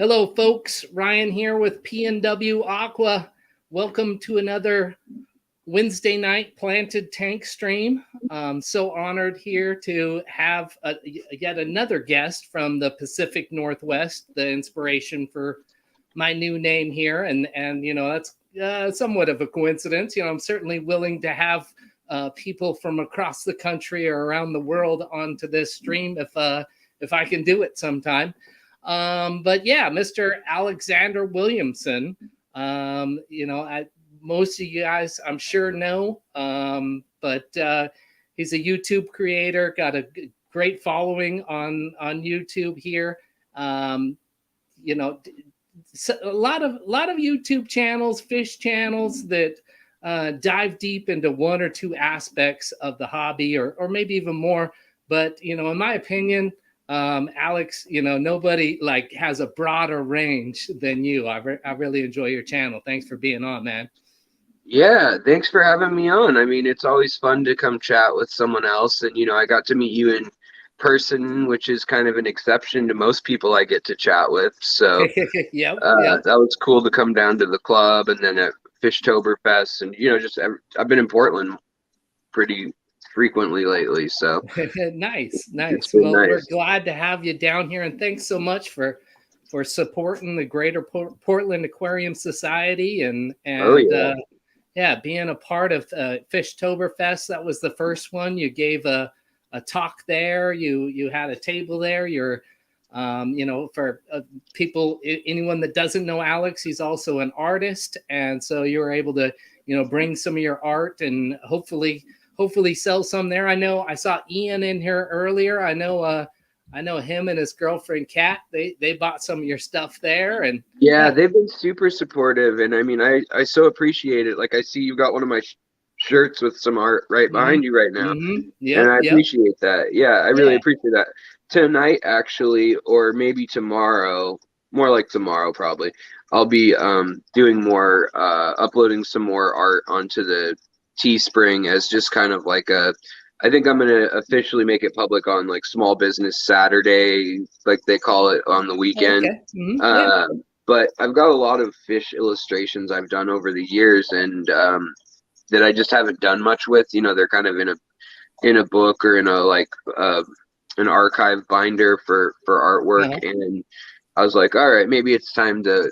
Hello, folks. Ryan here with PNW Aqua. Welcome to another Wednesday night planted tank stream. I'm so honored here to have yet another guest from the Pacific Northwest, the inspiration for my new name here. And that's somewhat of a coincidence. I'm certainly willing to have people from across the country or around the world onto this stream if I can do it sometime. But yeah, Mr. Alexander Williamson, most of you guys I'm sure know, but he's a YouTube creator, got a great following on YouTube here. A lot of YouTube channels, fish channels that dive deep into one or two aspects of the hobby, or maybe even more. But in my opinion, Alex, nobody has a broader range than you. I really enjoy your channel. Thanks for being on, man. Yeah, thanks for having me on. I mean, it's always fun to come chat with someone else. And, I got to meet you in person, which is kind of an exception to most people I get to chat with. So yep. That was cool to come down to the club and then at Fishtoberfest. And, I've been in Portland pretty frequently lately. So nice. Well, nice. We're nice. glad to have you down here. And thanks so much for supporting the Greater Portland Aquarium Society and being a part of Fishtoberfest. That was the first one. You gave a talk there. You had a table there. You're, for people, anyone that doesn't know Alex, he's also an artist, and so you were able to, bring some of your art and hopefully sell some there. I saw Ian in here earlier. I know him and his girlfriend Kat. They bought some of your stuff there, and yeah, they've been super supportive, and I mean, I so appreciate it. Like, I see you got one of my shirts with some art right behind you right now, and I appreciate that. Yeah, I really appreciate that. Tonight, actually, or maybe tomorrow, more like tomorrow probably, I'll be doing more, uploading some more art onto the Teespring as just kind of like I think I'm going to officially make it public on like Small Business Saturday, like they call it on the weekend. But I've got a lot of fish illustrations I've done over the years, and that I just haven't done much with. They're kind of in a book or in an archive binder for artwork. And I was like, all right, maybe it's time to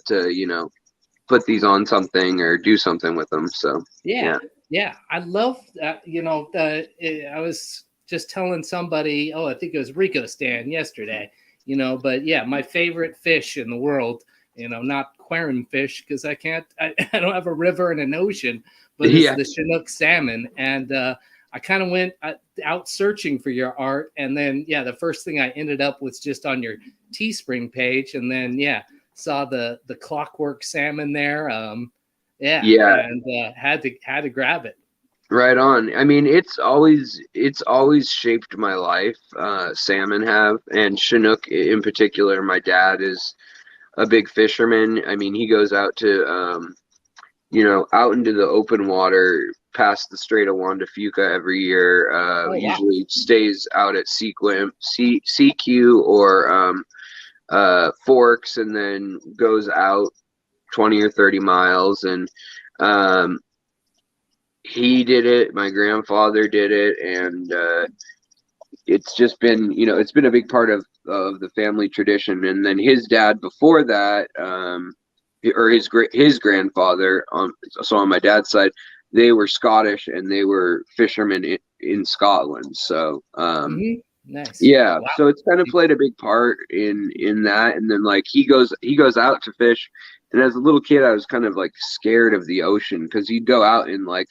put these on something or do something with them. So yeah, I love that. I was just telling somebody, I think it was Rico Stan yesterday, but yeah, my favorite fish in the world, not aquarium fish, because I don't have a river and an ocean, but it's the Chinook salmon. And I kind of went out searching for your art. And then, the first thing I ended up was just on your Teespring page. And then, saw the clockwork salmon there. And had to grab it. Right on. I mean, it's always shaped my life. Salmon have, and Chinook in particular. My dad is a big fisherman. I mean, he goes out to out into the open water past the Strait of Juan de Fuca every year. Usually stays out at CQ or Forks, and then goes out 20 or 30 miles. And he did it, my grandfather did it, and it's just been it's been a big part of the family tradition. And then his dad before that, or his grandfather, so on my dad's side, they were Scottish and they were fishermen in Scotland. So nice. So it's kind of played a big part in that. And then like he goes out to fish, and as a little kid I was kind of like scared of the ocean, because he'd go out in like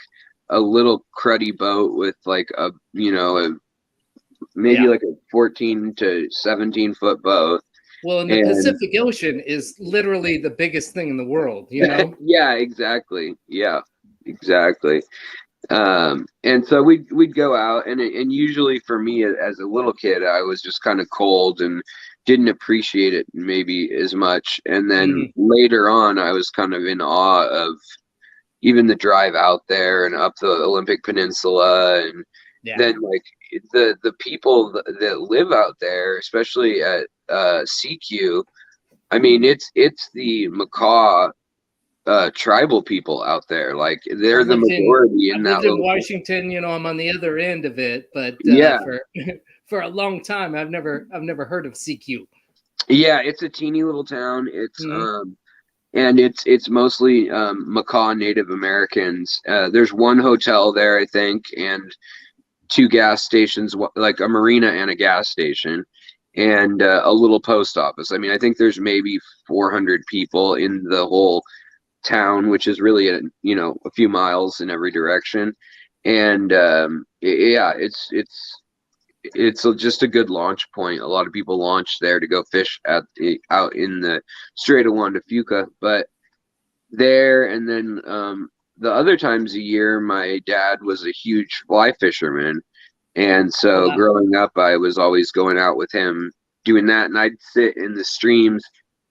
a little cruddy boat with like maybe like a 14 to 17 foot boat. Well, and the Pacific Ocean is literally the biggest thing in the world, Yeah, exactly. Yeah, exactly. And so we'd go out, and usually for me as a little kid, I was just kind of cold and didn't appreciate it maybe as much. And then later on, I was kind of in awe of even the drive out there and up the Olympic Peninsula, and then like the people that live out there, especially at CQ, I mean, it's the macaw tribal people out there. Like they're the majority in I've that lived in little Washington, I'm on the other end of it, but yeah. for a long time I've never heard of CQ. Yeah, it's a teeny little town. It's and it's mostly macaw Native Americans. There's one hotel there, I think, and two gas stations, like a marina and a gas station, and a little post office. I mean, I think there's maybe 400 people in the whole town, which is really a few miles in every direction. And yeah, it's just a good launch point. A lot of people launch there to go fish out in the Strait of Juan de Fuca, but there and then the other times a year, my dad was a huge fly fisherman, and so growing up, I was always going out with him doing that, and I'd sit in the streams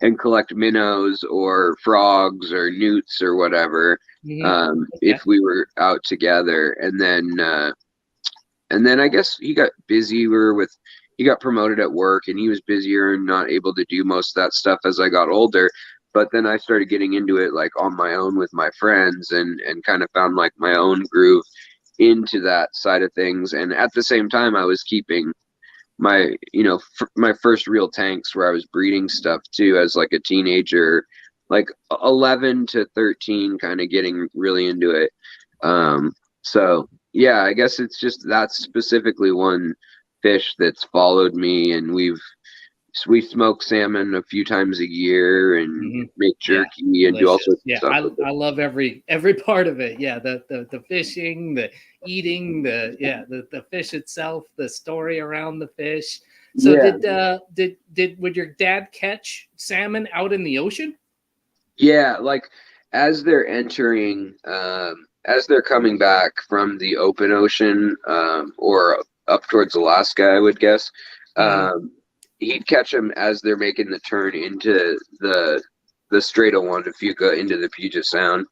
and collect minnows or frogs or newts or whatever if we were out together, and then I guess he got busy. He got promoted at work and he was busier and not able to do most of that stuff as I got older. But then I started getting into it like on my own with my friends and kind of found like my own groove into that side of things. And at the same time, I was keeping my, my first real tanks where I was breeding stuff too as like a teenager, like 11 to 13, kind of getting really into it. So yeah, I guess it's just that's specifically one fish that's followed me, and we smoke salmon a few times a year and make jerky and do all sorts of stuff. I love every part of it. Yeah, the fishing, the eating, the fish itself, the story around the fish. So would your dad catch salmon out in the ocean? Yeah, like as they're entering as they're coming back from the open ocean or up towards Alaska, I would guess, he'd catch them as they're making the turn into the Strait of Juan de Fuca into the Puget Sound.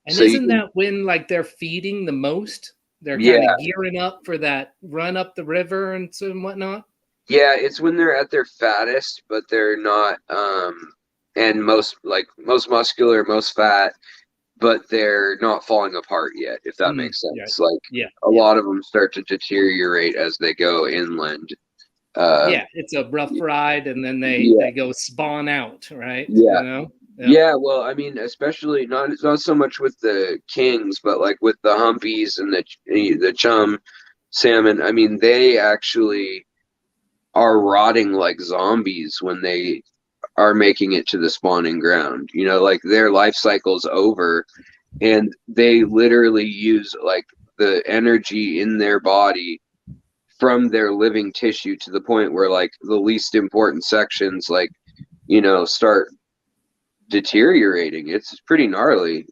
And so isn't that when like they're feeding the most? They're kind of gearing up for that run up the river and so and whatnot? Yeah, it's when they're at their fattest, but they're not and most muscular, most fat, but they're not falling apart yet, if that makes sense. A lot of them start to deteriorate as they go inland. It's a rough ride, and then they go spawn out, right? Yeah, well, I mean, especially not so much with the kings, but like with the humpies and the chum salmon. I mean, they actually are rotting like zombies when they are making it to the spawning ground. Like their life cycle's over, and they literally use like the energy in their body from their living tissue to the point where like the least important sections start deteriorating. It's pretty gnarly.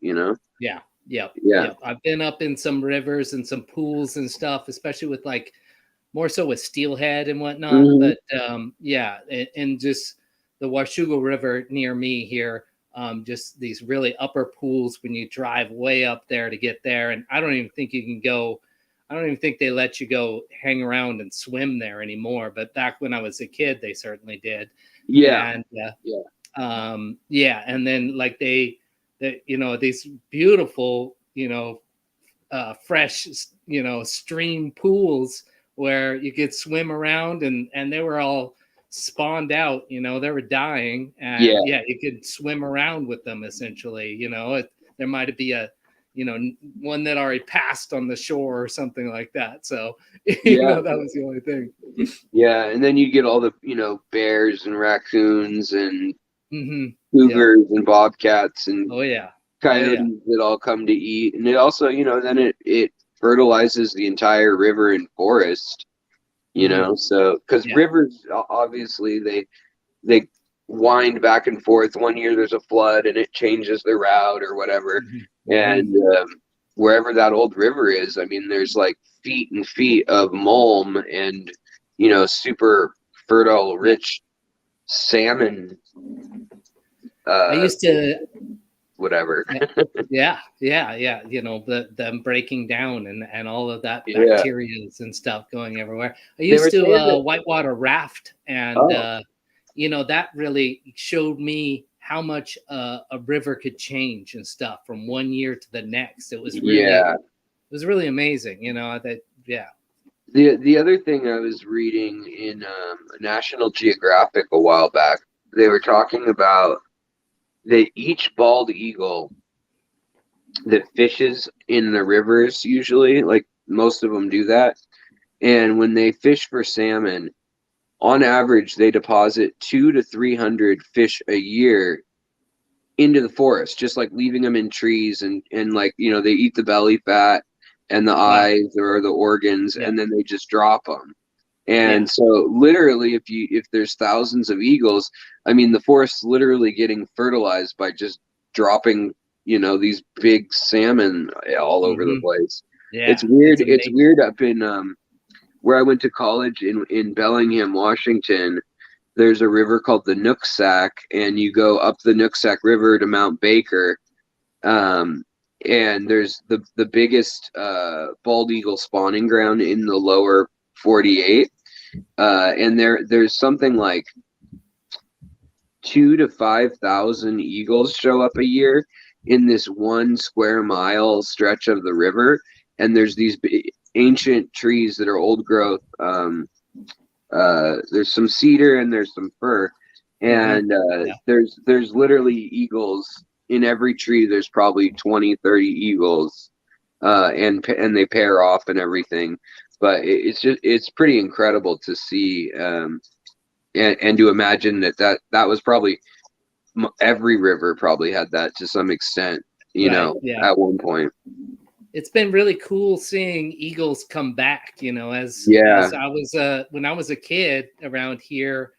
Yeah. I've been up in some rivers and some pools and stuff, especially with like more so with steelhead and whatnot. But and just the Washougal River near me here, just these really upper pools when you drive way up there to get there. And I don't even think they let you go hang around and swim there anymore. But back when I was a kid, they certainly did. And and then like they these beautiful, fresh, stream pools where you could swim around and they were all spawned out, they were dying, and you could swim around with them essentially. There might be a one that already passed on the shore or something like that. So that was the only thing. And then you get all the bears and raccoons and cougars and bobcats and coyotes that all come to eat. And it also then it fertilizes the entire river and forest. So because rivers obviously they wind back and forth. One year there's a flood and it changes the route or whatever. And wherever that old river is, I mean, there's like feet and feet of mulm and super fertile, rich salmon. I used to whatever. Them breaking down and all of that bacteria and stuff going everywhere. I used to whitewater raft, and that really showed me how much a river could change and stuff from one year to the next. It was really amazing. The other thing I was reading in National Geographic a while back, they were talking about that each bald eagle that fishes in the rivers, usually, like most of them do that, and when they fish for salmon, on average, they deposit 200 to 300 fish a year into the forest, just like leaving them in trees, and like, they eat the belly fat and the eyes or the organs, and then they just drop them. And so literally, if there's thousands of eagles, I mean, the forest's literally getting fertilized by just dropping, these big salmon all over the place. It's weird. It's weird up in where I went to college in Bellingham, Washington. There's a river called the Nooksack, and you go up the Nooksack River to Mount Baker. And there's the biggest bald eagle spawning ground in the lower 48. And there's something like 2,000 to 5,000 eagles show up a year in this 1 square mile stretch of the river. And there's these ancient trees that are old growth. There's some cedar and there's some fir, and there's literally eagles in every tree. There's probably 20, 30 eagles, and they pair off and everything. But it's pretty incredible to see, and to imagine that was probably every river probably had that to some extent, at one point. It's been really cool seeing eagles come back, as I was when I was a kid around here,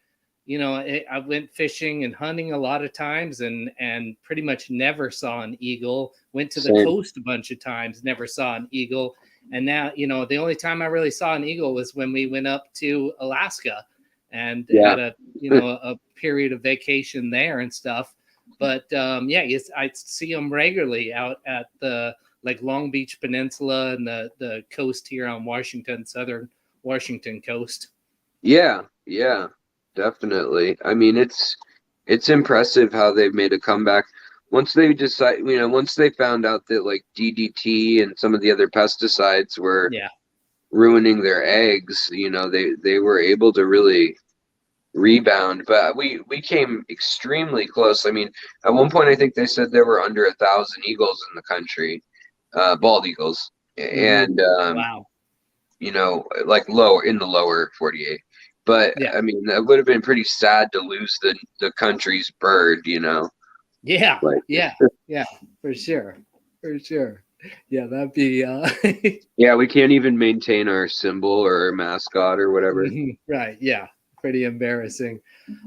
I went fishing and hunting a lot of times and pretty much never saw an eagle. Went to the coast a bunch of times, never saw an eagle. And now, the only time I really saw an eagle was when we went up to Alaska and had a period of vacation there and stuff. But I see them regularly out at the Long Beach Peninsula and the coast here on southern Washington coast. Yeah, definitely. I mean, it's impressive how they've made a comeback. Once they once they found out that like DDT and some of the other pesticides were ruining their eggs, they were able to really rebound. But we came extremely close. I mean, at one point I think they said there were under 1,000 eagles in the country. Bald eagles, and like lower in the lower 48. But I mean, that would have been pretty sad to lose the country's bird, Yeah, for sure. Yeah, that'd be. Yeah, we can't even maintain our symbol or our mascot or whatever. Right. Yeah. Pretty embarrassing.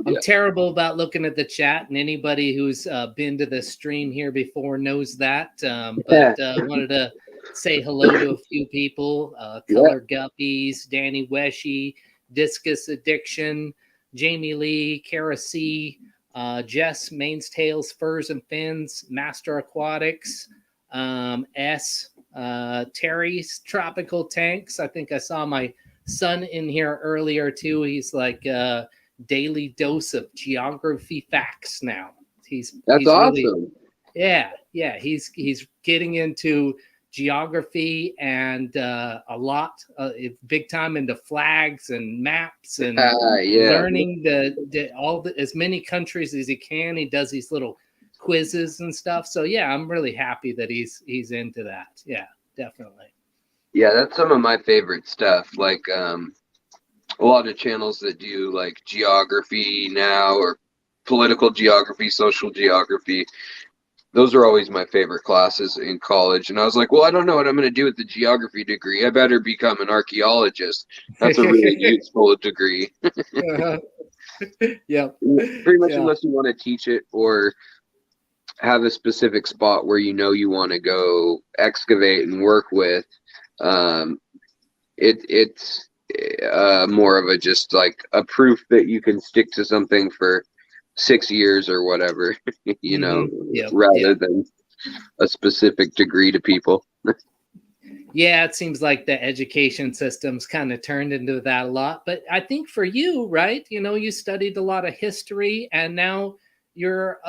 I'm terrible about looking at the chat, and anybody who's been to the stream here before knows that. But wanted to say hello to a few people. Color Guppies, Danny Weshy, Discus Addiction, Jamie Lee, Kara C, Jess, Mains, Tails, Furs and Fins, Master Aquatics, S, Terry's Tropical Tanks. I think I saw my son in here earlier too. He's like daily dose of geography facts now. He's awesome. Really, he's getting into geography and a lot big time into flags and maps and learning as many countries as he can. He does these little quizzes and stuff. So I'm really happy that he's into that. Yeah, definitely. Yeah, that's some of my favorite stuff. Like a lot of channels that do like geography now, or political geography, social geography. Those are always my favorite classes in college. And I was like, well, I don't know what I'm going to do with the geography degree. I better become an archaeologist. That's a really useful degree. Yeah. Pretty much unless you want to teach it or have a specific spot where you want to go excavate and work with. It's more of a just like a proof that you can stick to something for 6 years or whatever, rather than a specific degree to people. Yeah, it seems like the education system's kind of turned into that a lot. But I think for you, right, you studied a lot of history, and now you're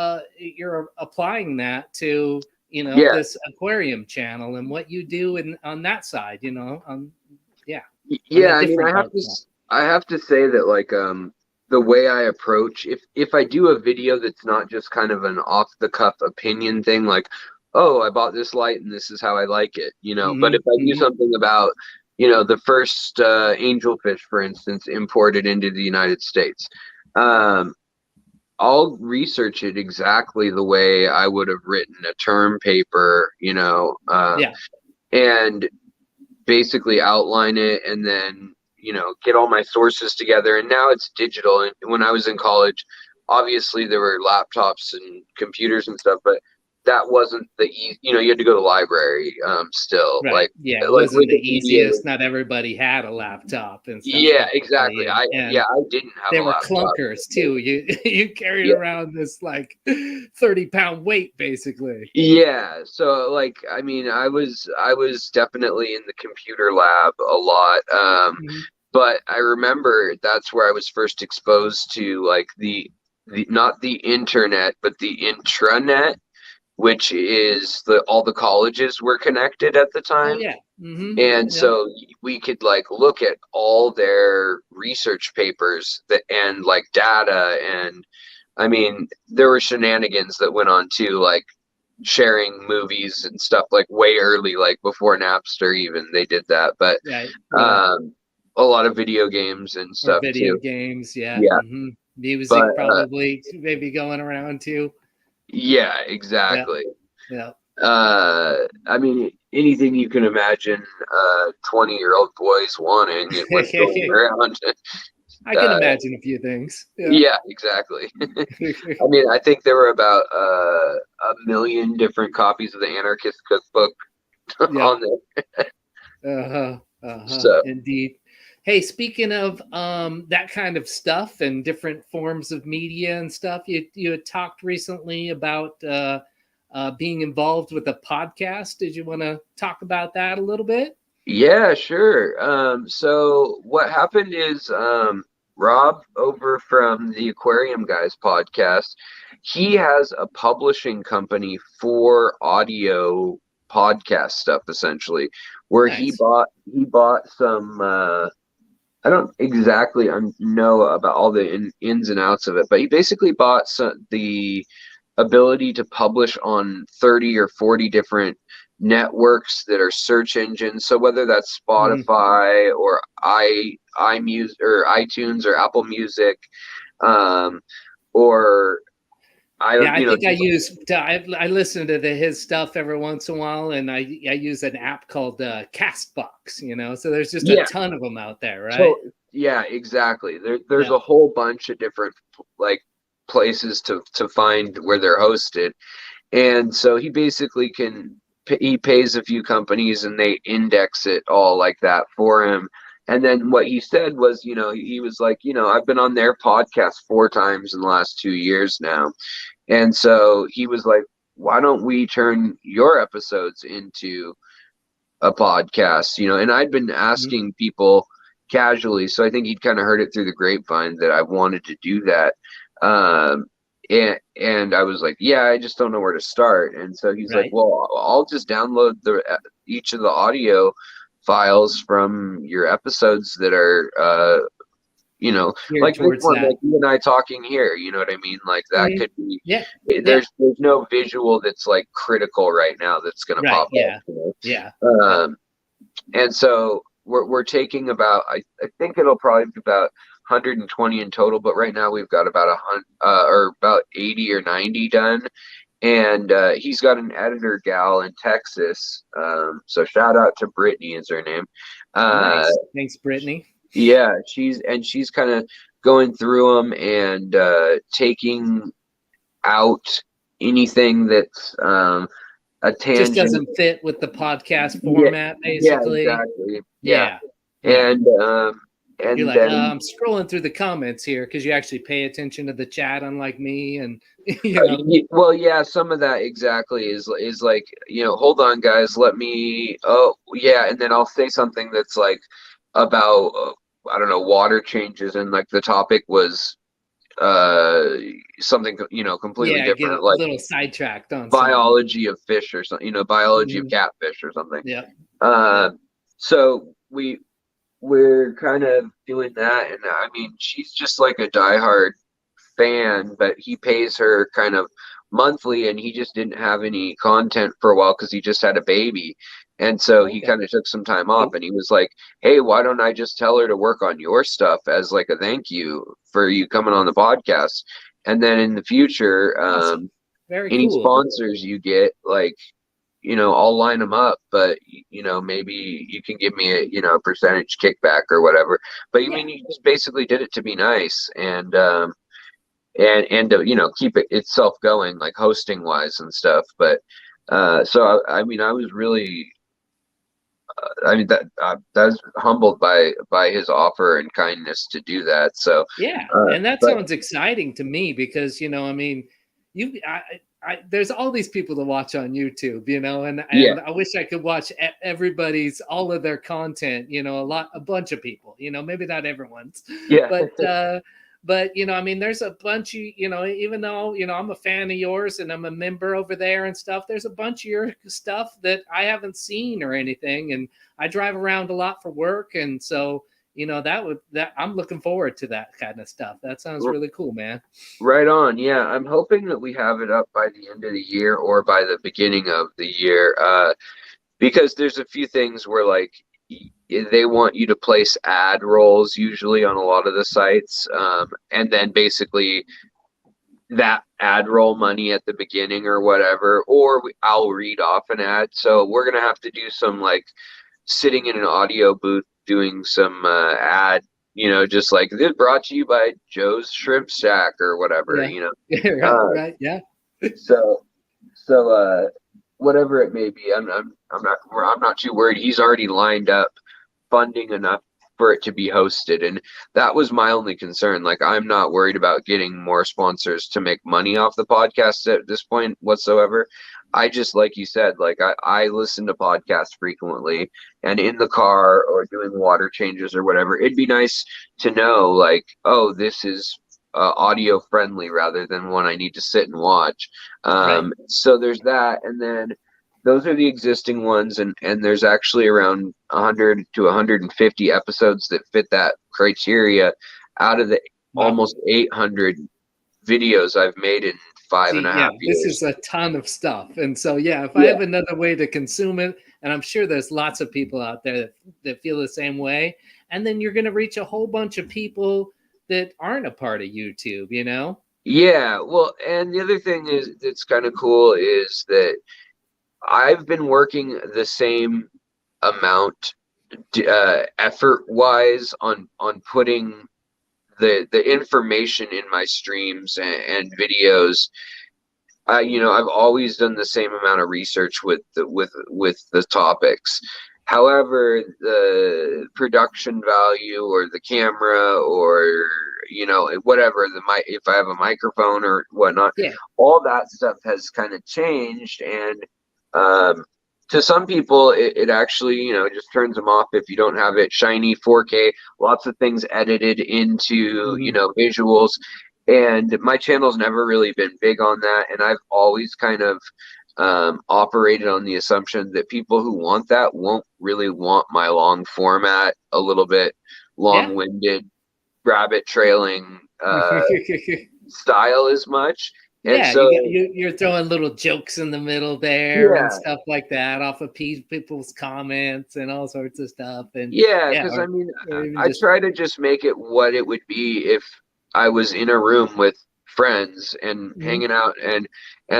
applying that to this aquarium channel and what you do on that side, on Yeah, the I mean, different I have to say that, like, the way I approach, if I do a video that's not just kind of an off the cuff opinion thing, like, oh, I bought this light and this is how I like it, but if I do something about, the first angelfish, for instance, imported into the United States, I'll research it exactly the way I would have written a term paper, and basically outline it, and then get all my sources together. And now it's digital, and when I was in college, obviously there were laptops and computers and stuff, but that wasn't you had to go to the library still, right. Like, it like wasn't the easiest. Not everybody had a laptop and stuff. Yeah, exactly. I didn't have they a were laptop. Clunkers too. You carried around this like 30-pound weight basically. Yeah, so like, I mean, I was definitely in the computer lab a lot, but I remember that's where I was first exposed to, like, the not the internet but the intranet, which is all the colleges were connected at the time. Oh yeah. And so we could, like, look at all their research papers and like data, and I mean, there were shenanigans that went on too, like sharing movies and stuff, like way early, like before Napster even, they did that. But a lot of video games and stuff too. Games, yeah. Music, but, probably maybe going around too. Yeah, exactly. Yeah. I mean, anything you can imagine 20-year-old boys wanting, it was going around. I can imagine a few things. Yeah, exactly. I mean, I think there were about 1 million different copies of the Anarchist Cookbook on there. So. Indeed. Hey, speaking of that kind of stuff and different forms of media and stuff, you had talked recently about being involved with a podcast. Did you want to talk about that a little bit? Yeah, sure. So what happened is, Rob over from the Aquarium Guys podcast, he has a publishing company for audio podcast stuff, essentially, where he bought some, I don't exactly know about all the ins and outs of it, but he basically bought the ability to publish on 30 or 40 different networks that are search engines. So whether that's Spotify or iMusic or iTunes or Apple Music, or I listen to his stuff every once in a while, and I use an app called Castbox, so there's just a ton of them out there, right? So, yeah, exactly. There's a whole bunch of different, like, places to find where they're hosted. And so he basically he pays a few companies and they index it all like that for him. And then what he said was, he was like, I've been on their podcast 4 times in the last 2 years now. And so he was like, why don't we turn your episodes into a podcast? And I'd been asking people casually, so I think he'd kind of heard it through the grapevine that I wanted to do that. And I was like, yeah, I just don't know where to start. And so he's like, well, I'll just download each of the audio files from your episodes that are like this one, like you and I talking here, you know what I mean? Like that could be, there's no visual that's like critical right now that's going to pop up. And so we're taking about, I think it'll probably be about 120 in total, but right now we've got about 80 or 90 done. And he's got an editor gal in Texas. So shout out to Brittany is her name. Nice. Thanks, Brittany. Yeah, she's kind of going through them and taking out anything that's a tangent. Just doesn't fit with the podcast format, basically. Yeah, exactly. Yeah. And you're like, then I'm scrolling through the comments here because you actually pay attention to the chat, unlike me. And you know, well, yeah, some of that exactly is like, hold on, guys, let me. Oh, yeah, and then I'll say something that's like about I don't know, water changes, and like the topic was something completely yeah, get different, a like little sidetracked on something. biology of fish or something, biology of catfish or something. Yeah. So we're kind of doing that, and I mean, she's just like a diehard fan, but he pays her kind of monthly, and he just didn't have any content for a while because he just had a baby. And so he kind of took some time off, and he was like, hey, why don't I just tell her to work on your stuff as like a thank you for you coming on the podcast? And then in the future, Awesome. Very any cool. sponsors you get, like, I'll line them up, but maybe you can give me a percentage kickback or whatever. But I mean, you just basically did it to be nice, and to keep it itself going, like hosting wise and stuff. But so I mean, I was really I mean, that was humbled by his offer and kindness to do that. So yeah, and that sounds exciting to me because I mean, there's all these people to watch on YouTube, and I wish I could watch everybody's all of their content, a bunch of people, maybe not everyone's, but I mean, there's a bunch of, even though, I'm a fan of yours and I'm a member over there and stuff, there's a bunch of your stuff that I haven't seen or anything. And I drive around a lot for work. And so, that I'm looking forward to that kind of stuff. That sounds really cool, man. Right on. Yeah. I'm hoping that we have it up by the end of the year or by the beginning of the year. Because there's a few things where like they want you to place ad rolls usually on a lot of the sites, and then basically that ad roll money at the beginning or whatever, or I'll read off an ad. So we're gonna have to do some like sitting in an audio booth doing some ad, just like this brought to you by Joe's Shrimp Shack or whatever, right, yeah. So whatever it may be, I'm not too worried. He's already lined up funding enough for it to be hosted, and that was my only concern. Like, I'm not worried about getting more sponsors to make money off the podcast at this point whatsoever. I just, like you said, like I listen to podcasts frequently, and in the car or doing water changes or whatever, it'd be nice to know, like, oh, this is audio friendly rather than one I need to sit and watch. So there's that, and then those are the existing ones, and there's actually around 100 to 150 episodes that fit that criteria out of the almost 800 videos I've made in 5.5 years. This is a ton of stuff. And so, if I have another way to consume it, and I'm sure there's lots of people out there that feel the same way, and then you're going to reach a whole bunch of people that aren't a part of YouTube, Yeah, well, and the other thing is that's kind of cool is that I've been working the same amount effort-wise on putting the information in my streams and videos. I've always done the same amount of research with the topics. However, the production value or the camera or whatever, if I have a microphone or whatnot, all that stuff has kind of changed. And to some people, it actually just turns them off if you don't have it shiny 4K, lots of things edited into visuals. And my channel's never really been big on that, and I've always kind of operated on the assumption that people who want that won't really want my long format, a little bit long-winded, rabbit trailing style as much. And so you're throwing little jokes in the middle there and stuff like that off of people's comments and all sorts of stuff. And because I mean, I try to just make it what it would be if I was in a room with friends and hanging out, and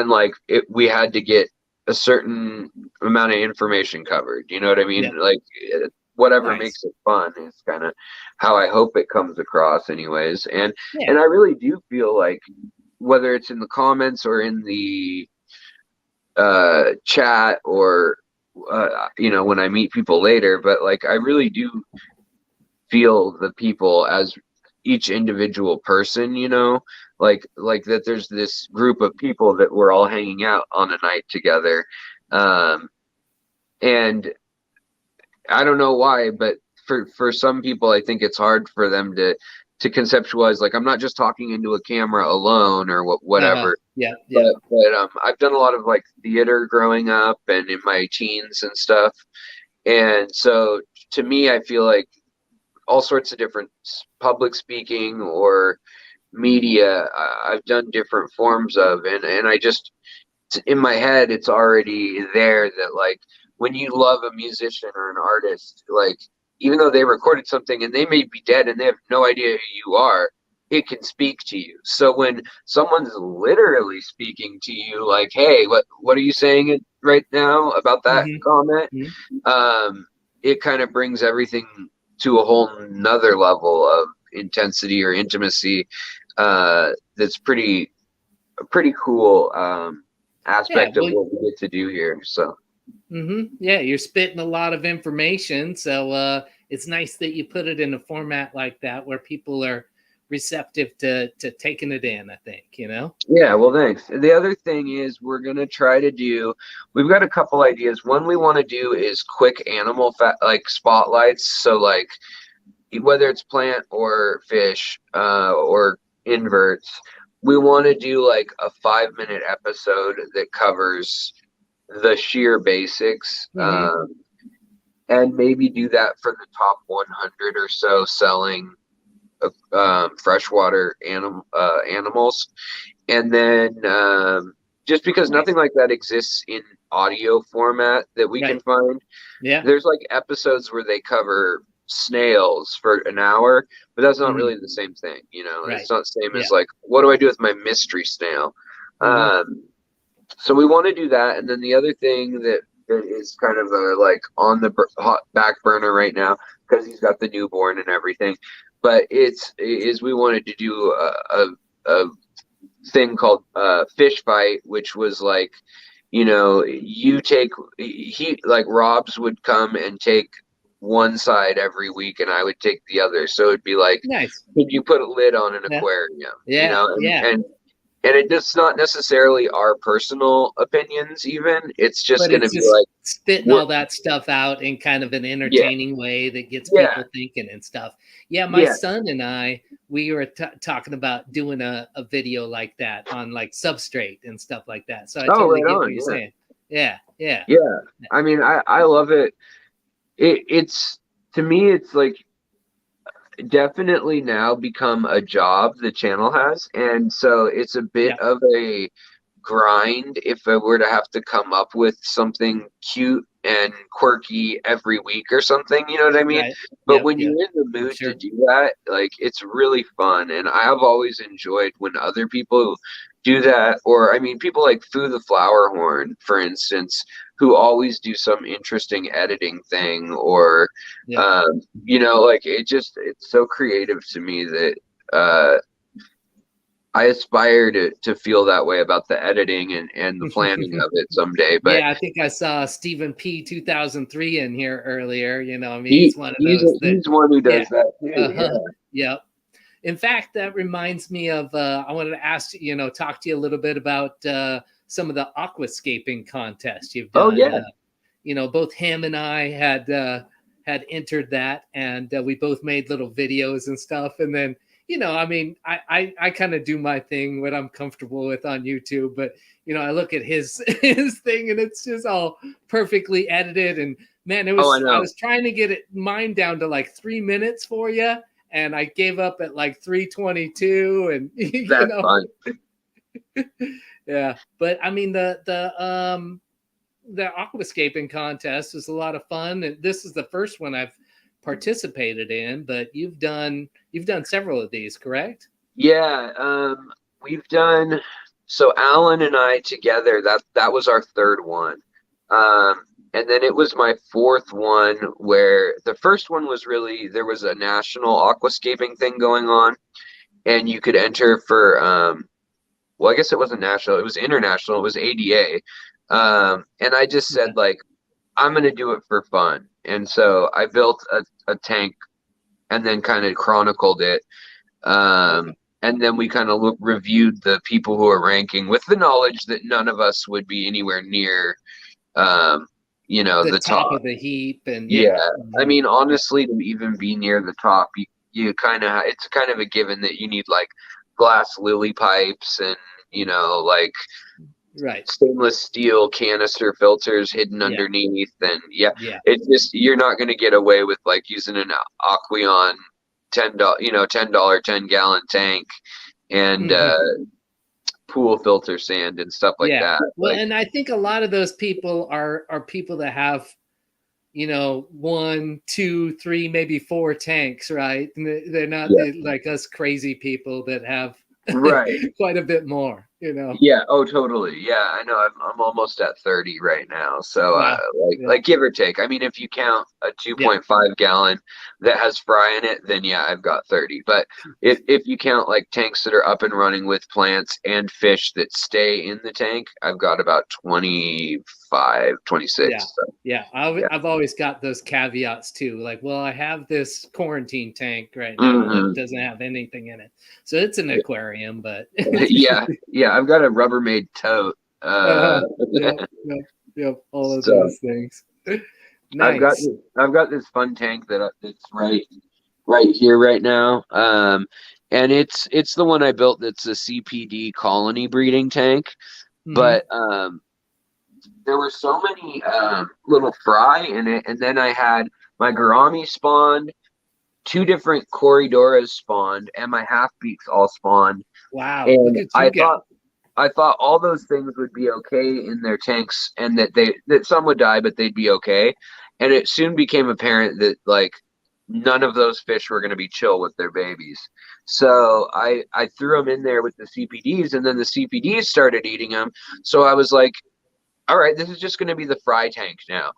like we had to get a certain amount of information covered. You know what I mean? Like whatever makes it fun is kind of how I hope it comes across, anyways. And I really do feel like, whether it's in the comments or in the chat or when I meet people later, but like I really do feel the people as each individual person, you know, like that there's this group of people that we're all hanging out on a night together. And I don't know why, but for some people, I think it's hard for them to conceptualize, like, I'm not just talking into a camera alone or whatever. Yeah. But I've done a lot of like theater growing up and in my teens and stuff. And so to me, I feel like all sorts of different public speaking or media, I've done different forms of, and I just, in my head, it's already there that, like, when you love a musician or an artist, like, even though they recorded something and they may be dead and they have no idea who you are, it can speak to you. So when someone's literally speaking to you, like, hey, what are you saying right now about that comment? It kind of brings everything to a whole nother level of intensity or intimacy. That's pretty cool aspect of what we get to do here. So yeah, you're spitting a lot of information, so it's nice that you put it in a format like that where people are receptive to taking it in, I think, you know. Yeah, well, thanks. The other thing is we're gonna try to do, we've got a couple ideas. One we want to do is quick animal like spotlights, so like whether it's plant or fish or inverts, we want to do like a 5-minute episode that covers the sheer basics, and maybe do that for the top 100 or so selling freshwater animals. And then just because nothing like that exists in audio format that we can find, there's like episodes where they cover snails for an hour, but that's not really the same thing, you know. It's not the same as like, what do I do with my mystery snail? So we want to do that. And then the other thing that is kind of like on the hot back burner right now, because he's got the newborn and everything, but we wanted to do a thing called fish fight, which was like, you know, like Rob's would come and take one side every week and I would take the other. So it'd be like, could you put a lid on an aquarium? You know, and it's not necessarily our personal opinions even. It's just going to be like spitting all that stuff out in kind of an entertaining way that gets people thinking and stuff. Yeah, my son and I, we were talking about doing a video like that on like Substrate and stuff like that. So I totally get what you're saying. Yeah. I mean, I love it. It's, to me, it's like definitely now become a job the channel has, and so it's a bit of a grind if I were to have to come up with something cute and quirky every week or something, you know what I mean? But when you're in the mood to do that, like, it's really fun. And I've always enjoyed when other people do that, or I mean, people like Foo the Flower Horn, for instance, who always do some interesting editing thing, or you know, like, it's so creative to me that I aspire to feel that way about the editing and the planning of it someday. But yeah, I think I saw Stephen P 2003 in here earlier. You know, I mean, he's one of those. He's one who does that too. Yeah. In fact, that reminds me of, I wanted to ask, you know, talk to you a little bit about some of the aquascaping contests you've done. You know, both him and I had entered that, and we both made little videos and stuff. And then, you know, I mean, I kind of do my thing, what I'm comfortable with on YouTube, but, you know, I look at his thing and it's just all perfectly edited. And man, it was, I was trying to get mine down to like 3 minutes for you, and I gave up at like 3:22, and you know, fun. Yeah. But I mean, the aquascaping contest was a lot of fun, and this is the first one I've participated in, but you've done several of these, correct? Yeah, we've done, so Alan and I together, that was our third one, and then it was my fourth one, where the first one was really, there was a national aquascaping thing going on, and you could enter for well, I guess it wasn't national, it was international, it was ADA, and I just said, like, I'm gonna do it for fun. And so I built a tank and then kind of chronicled it. And then we kind of reviewed the people who are ranking with the knowledge that none of us would be anywhere near, the top of the heap. And I mean, honestly, to even be near the top, you kind of, it's kind of a given that you need like glass lily pipes and, like stainless steel canister filters hidden underneath. And it's just, you're not going to get away with like using an Aquarium $10, 10-gallon tank and pool filter sand and stuff like that. Well, and I think a lot of those people are people that have, 1, 2, 3, maybe 4 tanks, right? And they're not like us crazy people that have quite a bit more, Yeah. Oh, totally. Yeah, I know. I'm almost at 30 right now. So like give or take. I mean, if you count a 2.5 gallon that has fry in it, then I've got 30. But if you count like tanks that are up and running with plants and fish that stay in the tank, I've got about 25, 26. I've always got those caveats too. Like, well, I have this quarantine tank right now that doesn't have anything in it. So it's an aquarium, but I've got a Rubbermaid tote. All of those things. Nice. I've got this fun tank that's right here right now. And it's the one I built that's a CPD colony breeding tank. But there were so many little fry in it, and then I had my gourami spawned, 2 different Corridoras spawned, and my half beaks all spawned. Wow! And I thought all those things would be okay in their tanks, and that some would die, but they'd be okay. And it soon became apparent that like none of those fish were going to be chill with their babies. So I threw them in there with the CPDs, and then the CPDs started eating them. So I was like, all right, this is just going to be the fry tank now.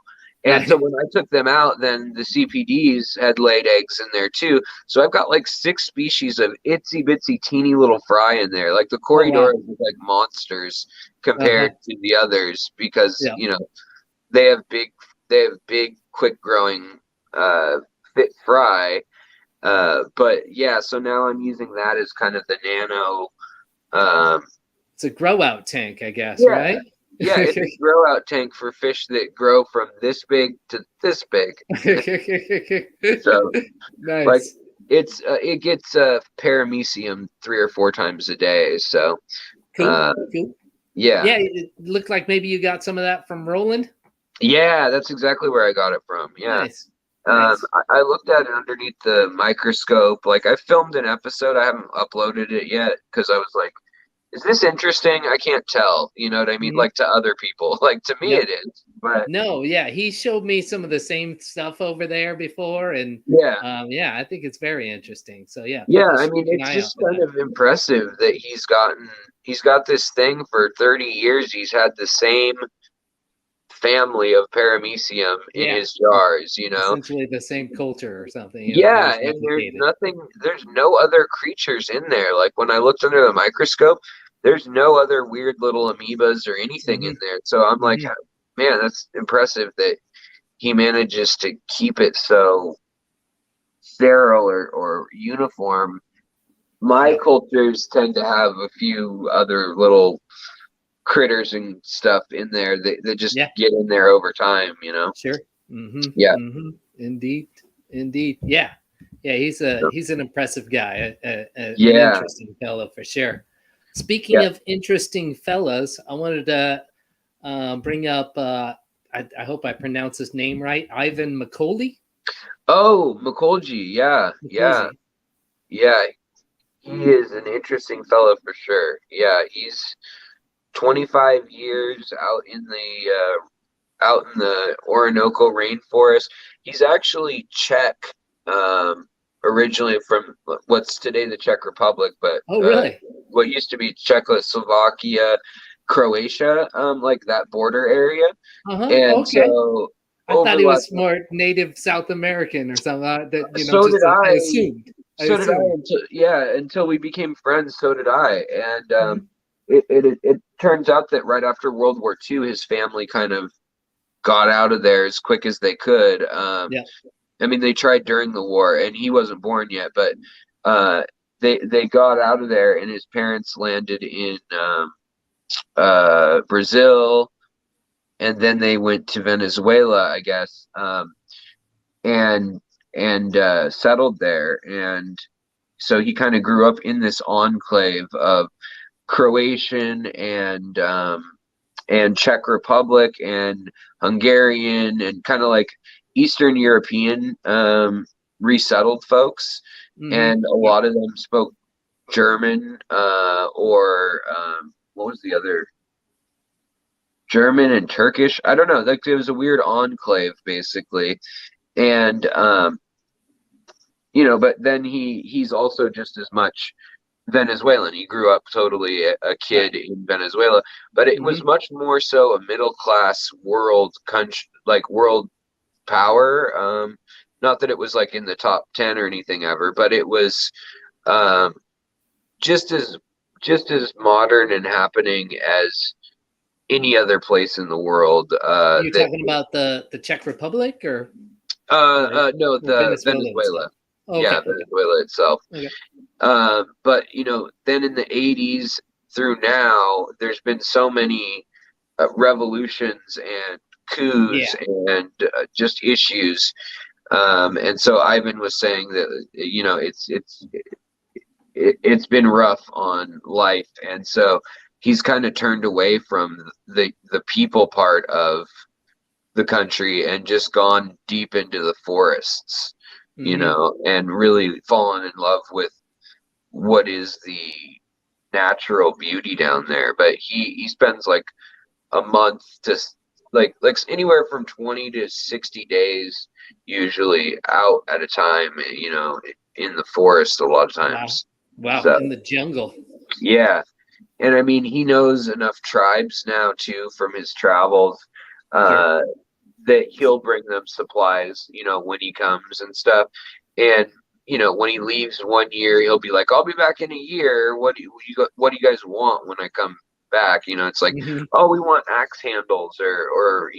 And so when I took them out, then the CPDs had laid eggs in there too. So I've got like 6 species of itsy bitsy teeny little fry in there. Like the Corridoras look like monsters compared to the others because they have big, quick growing fit fry. But so now I'm using that as kind of the nano. It's a grow out tank, I guess, right? Yeah, it's a grow out tank for fish that grow from this big to this big. So, nice. Like it gets paramecium 3 or 4 times a day. So, cool. Yeah, it looked like maybe you got some of that from Roland. Yeah, that's exactly where I got it from. Yeah. Nice. I looked at it underneath the microscope. Like I filmed an episode, I haven't uploaded it yet because I was like, is this interesting? I can't tell. You know what I mean? Like to other people. Like to me it is. But no, he showed me some of the same stuff over there before. And I think it's very interesting. So I mean it's just kind of impressive that he's got this thing for 30 years. He's had the same family of paramecium in his jars, essentially the same culture or something. And there's no other creatures in there. Like when I looked under the microscope, there's no other weird little amoebas or anything in there. So I'm like, man, that's impressive that he manages to keep it so sterile or uniform. My cultures tend to have a few other little critters and stuff in there that just get in there over time, Sure. Indeed. He's an impressive guy, an interesting fellow for sure. Speaking of interesting fellas, I wanted to bring up I hope I pronounce his name right, Ivan McCauley. Oh, McCauley. Yeah. He is an interesting fellow for sure. He's 25 years out in the Orinoco rainforest. He's actually Czech, originally from what's today the Czech Republic, but really? What used to be Czechoslovakia, Croatia, like that border area. And so I thought he was more native South American or something. So did I. I assumed. Until we became friends, so did I. And it turns out that right after World War II, his family kind of got out of there as quick as they could. I mean, they tried during the war, and he wasn't born yet, but they got out of there, and his parents landed in Brazil, and then they went to Venezuela, I guess, and settled there. And so he kind of grew up in this enclave of Croatian and Czech Republic and Hungarian and kind of like Eastern European resettled folks. And a lot of them spoke German or what was the other? German and Turkish. I don't know. Like it was a weird enclave basically. And but then he's also just as much Venezuelan. He grew up totally a kid in Venezuela, but it was much more so a middle class world country, like world power. Not that it was like in the top 10 or anything ever, but it was just as modern and happening as any other place in the world. You're talking about the Czech Republic or? No, the Venezuela. Okay. Yeah, Venezuela itself. Okay. But then in the 80s through now, there's been so many revolutions and coups and just issues. And so Ivan was saying that it's been rough on life, and so he's kind of turned away from the people part of the country and just gone deep into the forests, and really fallen in love with what is the natural beauty down there. But he spends like a month to like anywhere from 20 to 60 days usually out at a time, in the forest a lot of times. Wow. So, in the jungle. Yeah. And I mean, he knows enough tribes now too from his travels that he'll bring them supplies, when he comes and stuff. And when he leaves 1 year, he'll be like, "I'll be back in a year. What do you guys want when I come back?" It's like, "Oh, we want axe handles or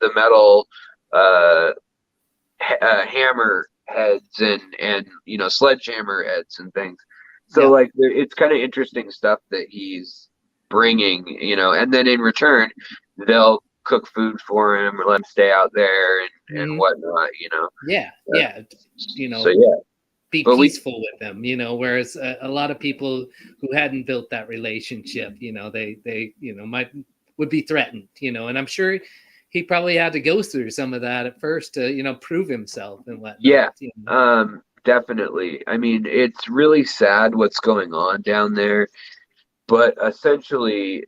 the metal hammer heads and sledgehammer heads and things." So like it's kind of interesting stuff that he's bringing, and then in return they'll cook food for him or let him stay out there and whatnot, So be peaceful with them, whereas a lot of people who hadn't built that relationship, they would be threatened, and I'm sure he probably had to go through some of that at first to, prove himself and whatnot. Definitely. I mean, it's really sad what's going on down there, but essentially,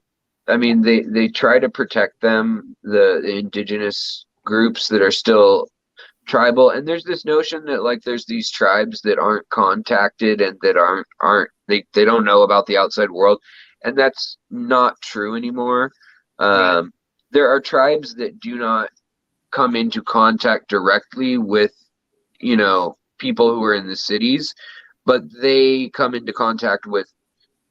I mean, they try to protect them, the indigenous groups that are still tribal. And there's this notion that like there's these tribes that aren't contacted and that they don't know about the outside world. And that's not true anymore. There are tribes that do not come into contact directly with, people who are in the cities, but they come into contact with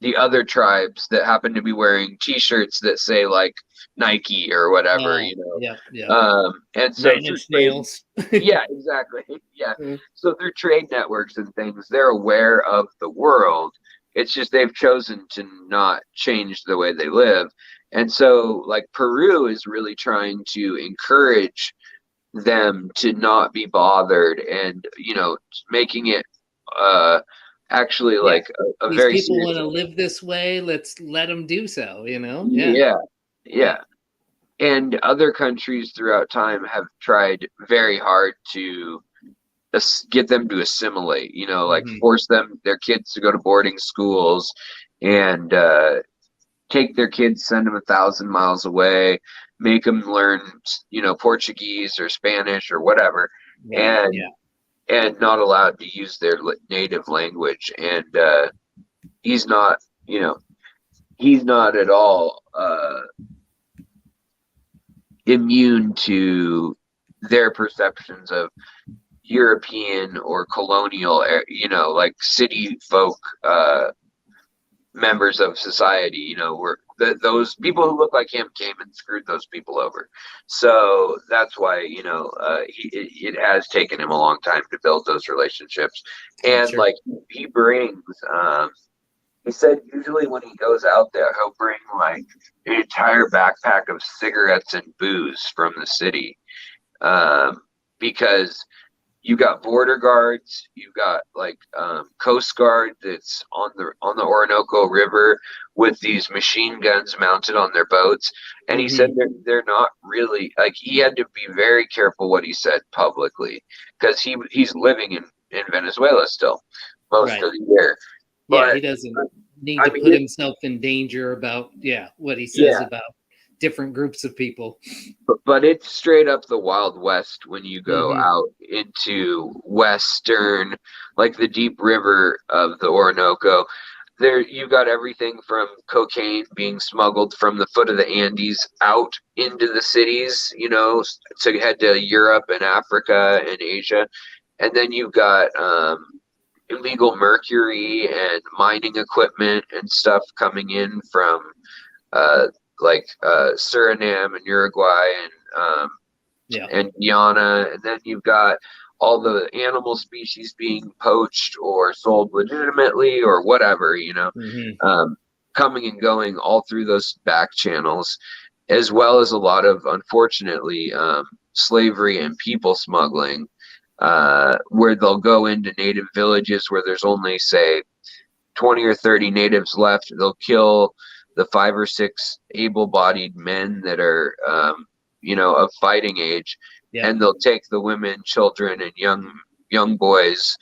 the other tribes that happen to be wearing T-shirts that say like Nike or whatever, and so snails. Yeah, exactly. Yeah. So through trade networks and things, they're aware of the world. It's just they've chosen to not change the way they live. And so like Peru is really trying to encourage them to not be bothered and, making it actually like a these very people want to live this way. Let's let them do so, Yeah. And other countries throughout time have tried very hard to get them to assimilate, like force their kids to go to boarding schools and take their kids, send them 1,000 miles away, make them learn, Portuguese or Spanish or whatever, and not allowed to use their native language. And he's not at all immune to their perceptions of European or colonial, like city folk members of society, you know, were those people who look like him came and screwed those people over. So that's why, you know, it has taken him a long time to build those relationships. And Sure. like he brings, he said usually when he goes out there, he'll bring like an entire backpack of cigarettes and booze from the city, because you got border guards, you got like Coast Guard that's on the Orinoco River with these machine guns mounted on their boats, and he said they're not really, like, he had to be very careful what he said publicly because he's living in Venezuela still most of the year. Yeah, but he doesn't need to put himself in danger about what he says about different groups of people. But it's straight up the Wild West when you go out into western, like the deep river of the Orinoco. There you've got everything from cocaine being smuggled from the foot of the Andes out into the cities, you know, to head to Europe and Africa and Asia. And then you've got illegal mercury and mining equipment and stuff coming in from Suriname and Uruguay and Guyana, and then you've got all the animal species being poached or sold legitimately or whatever, you know, coming and going all through those back channels, as well as a lot of, unfortunately, slavery and people smuggling, where they'll go into native villages where there's only, say, 20 or 30 natives left. They'll kill the 5 or 6 able-bodied men that are, you know, of fighting age, and they'll take the women, children, and young boys,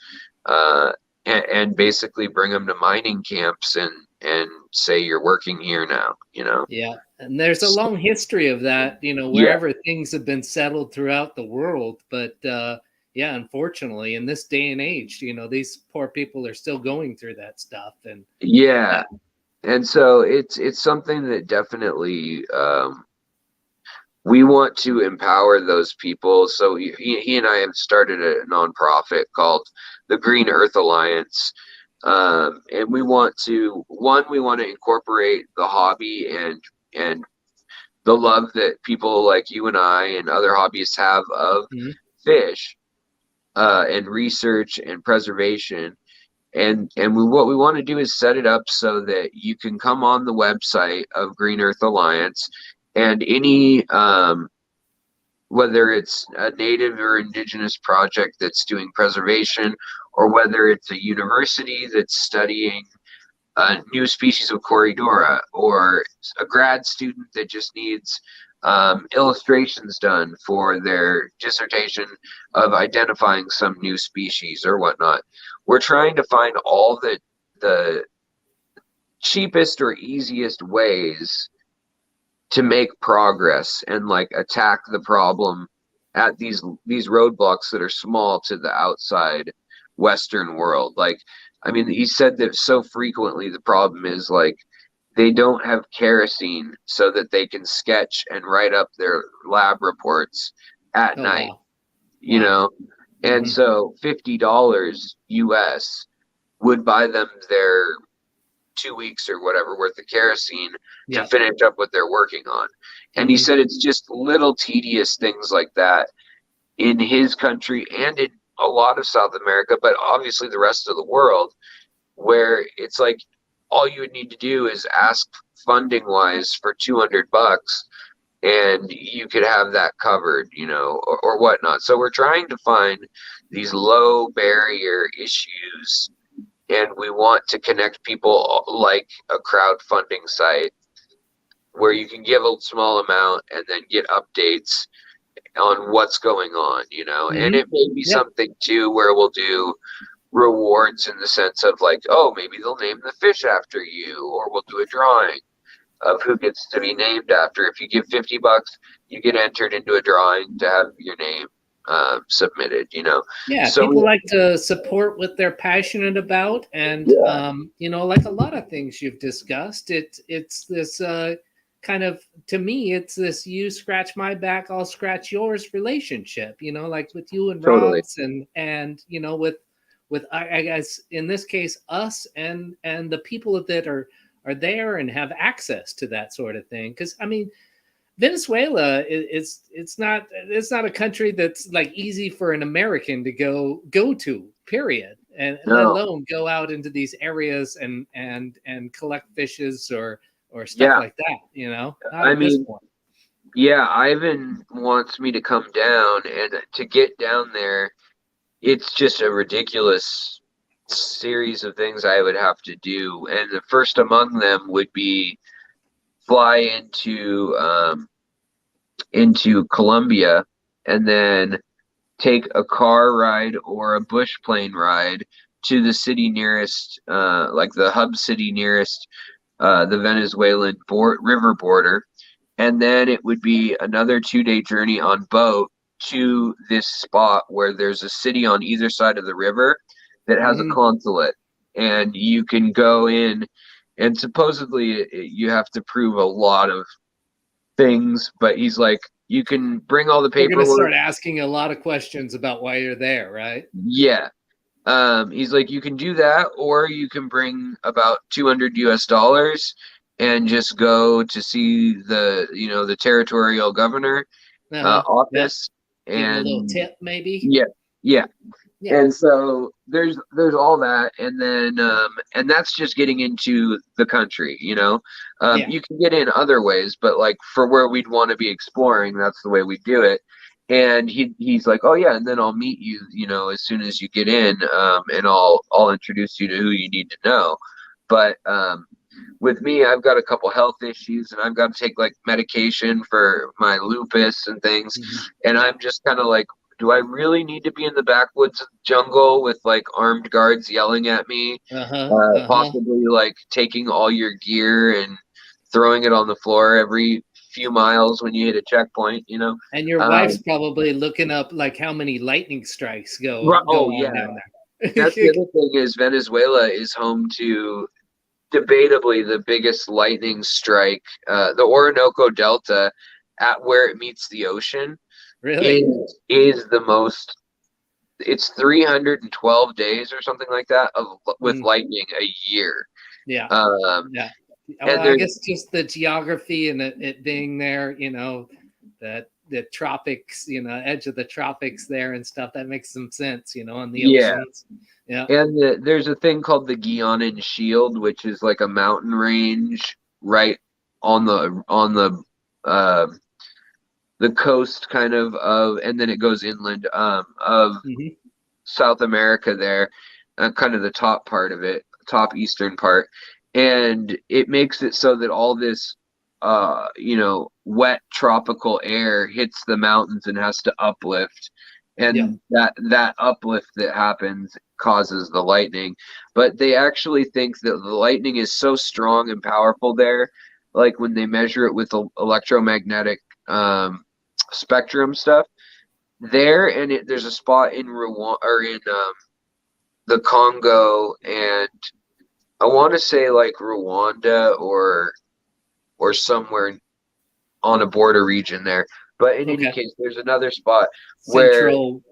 and basically bring them to mining camps and say you're working here now, you know. Yeah, and there's a long history of that, you know, wherever things have been settled throughout the world, but unfortunately, in this day and age, you know, these poor people are still going through that stuff, and and so it's something that definitely we want to empower those people. So he and I have started a nonprofit called the Green Earth Alliance, and we want to incorporate the hobby and the love that people like you and I and other hobbyists have of fish, and research and preservation. And what we want to do is set it up so that you can come on the website of Green Earth Alliance, and any whether it's a native or indigenous project that's doing preservation, or whether it's a university that's studying new species of Corydora, or a grad student that just needs illustrations done for their dissertation of identifying some new species or whatnot. We're trying to find all the cheapest or easiest ways to make progress and like attack the problem at these roadblocks that are small to the outside Western world. Like, I mean, he said that so frequently the problem is like they don't have kerosene so that they can sketch and write up their lab reports at night, you know? And so $50 US would buy them their 2 weeks or whatever worth of kerosene to finish up what they're working on. And he said it's just little tedious things like that in his country and in a lot of South America, but obviously the rest of the world, where it's like all you would need to do is ask funding wise for $200 and you could have that covered, you know, or whatnot. So we're trying to find these low barrier issues, and we want to connect people like a crowdfunding site where you can give a small amount and then get updates on what's going on, you know. And it may be something too where we'll do rewards in the sense of like, oh, maybe they'll name the fish after you, or we'll do a drawing of who gets to be named after. If you give $50, you get entered into a drawing to have your name submitted, you know. So people like to support what they're passionate about, and you know, like a lot of things you've discussed, it's this kind of, to me, it's this you scratch my back, I'll scratch yours relationship, you know, like with you and Rob's, and you know, with I guess in this case us and the people that are there and have access to that sort of thing. Because I mean, Venezuela is it's not a country that's like easy for an American to go to, period, and let alone go out into these areas and collect fishes or stuff like that, you know. I mean, yeah, Ivan wants me to come down, and to get down there, it's just a ridiculous series of things I would have to do, and the first among them would be fly into Colombia and then take a car ride or a bush plane ride to the city nearest, like the hub city nearest the Venezuelan river border. And then it would be another 2-day journey on boat to this spot where there's a city on either side of the river that has a consulate. And you can go in, and supposedly you have to prove a lot of things, but he's like, you can bring all the paperwork. You're gonna start asking a lot of questions about why you're there, right? Yeah. He's like, you can do that, or you can bring about $200 and just go to see the territorial governor office, and give a little tip, maybe. Yeah. And so there's all that, and then and that's just getting into the country, you know. You can get in other ways, but like for where we'd want to be exploring, that's the way we do it. And he's like, oh yeah, and then I'll meet you, you know, as soon as you get in, and I'll introduce you to who you need to know. But with me, I've got a couple health issues, and I've got to take like medication for my lupus and things, and I'm just kind of like, do I really need to be in the backwoods jungle with like armed guards yelling at me, possibly like taking all your gear and throwing it on the floor every few miles when you hit a checkpoint, you know? And your wife's probably looking up like how many lightning strikes go on down there. That's the other thing is Venezuela is home to debatably the biggest lightning strike, the Orinoco Delta, at where it meets the ocean. Really? Is the most. It's 312 days or something like that with lightning a year. Yeah. Well, I guess just the geography and it being there, you know, that the tropics, you know, edge of the tropics there and stuff, that makes some sense, you know, on the oceans. Yeah. And there's a thing called the Guianan Shield, which is like a mountain range right on the coast kind of, and then it goes inland of South America there, kind of the top part of it, top eastern part. And it makes it so that all this, wet tropical air hits the mountains and has to uplift. And that uplift that happens causes the lightning. But they actually think that the lightning is so strong and powerful there, like when they measure it with electromagnetic spectrum stuff there, and there's a spot in Rwanda or in the Congo, and I want to say like Rwanda or somewhere on a border region there. But in any case, there's another spot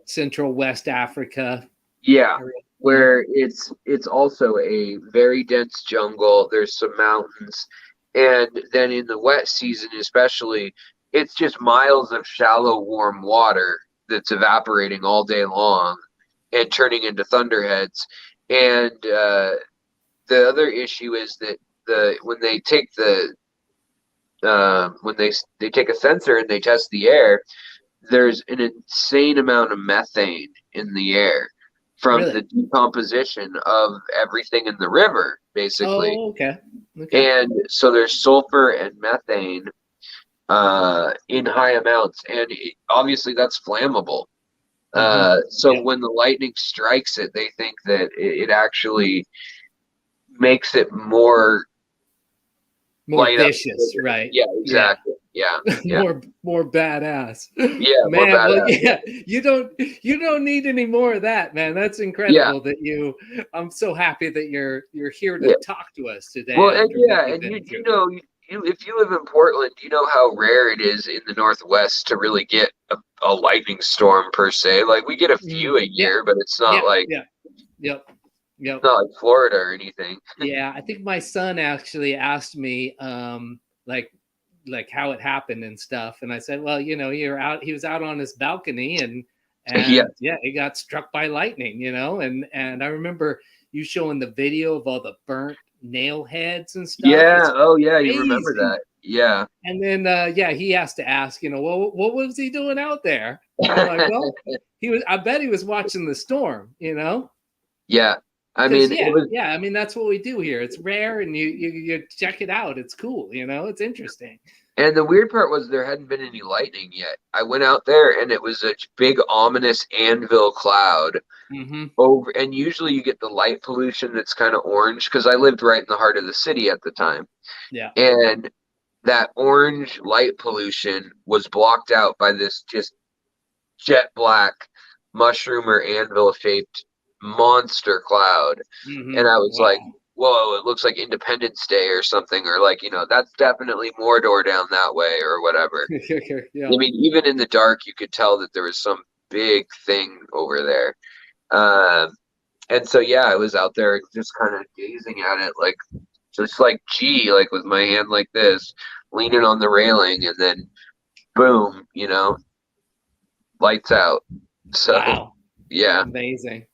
Central West Africa. Yeah, where it's also a very dense jungle. There's some mountains, and then in the wet season especially, it's just miles of shallow, warm water that's evaporating all day long and turning into thunderheads. And the other issue is that when they take they take a sensor and they test the air, there's an insane amount of methane in the air from the decomposition of everything in the river, basically. Oh, okay. And so there's sulfur and methane in high amounts, and obviously that's flammable. So when the lightning strikes it, they think that it actually makes it more vicious, right? Yeah, exactly. Yeah. more badass. Yeah, man. More badass. Well, you don't need any more of that, man. That's incredible that I'm so happy that you're here to talk to us today. Well, and you know, if you live in Portland, you know how rare it is in the Northwest to really get a lightning storm per se. Like we get a few a year, but it's not Yep. Yep. Not like Florida or anything. Yeah, I think my son actually asked me like how it happened and stuff, and I said, well, you know, he was out on his balcony, and yeah, he got struck by lightning, you know, and I remember you showing the video of all the burnt nail heads and stuff. Yeah. Oh yeah, you remember that. Yeah. And then yeah, he has to ask, you know, well, what was he doing out there? And I'm like, well, I bet he was watching the storm, you know? Yeah. I mean, yeah, I mean, that's what we do here. It's rare, and you check it out. It's cool, you know, it's interesting. And the weird part was there hadn't been any lightning yet. I went out there and it was a big ominous anvil cloud over, and usually you get the light pollution that's kind of orange, because I lived right in the heart of the city at the time. Yeah. And that orange light pollution was blocked out by this just jet black mushroom or anvil shaped monster cloud. And I was like, whoa, it looks like Independence Day or something, or like, you know, that's definitely Mordor down that way or whatever. Yeah. I mean, even in the dark, you could tell that there was some big thing over there. And so, yeah, I was out there just kind of gazing at it, like, just like, gee, like with my hand like this, leaning on the railing, and then boom, you know, lights out. So, wow. Yeah. Amazing.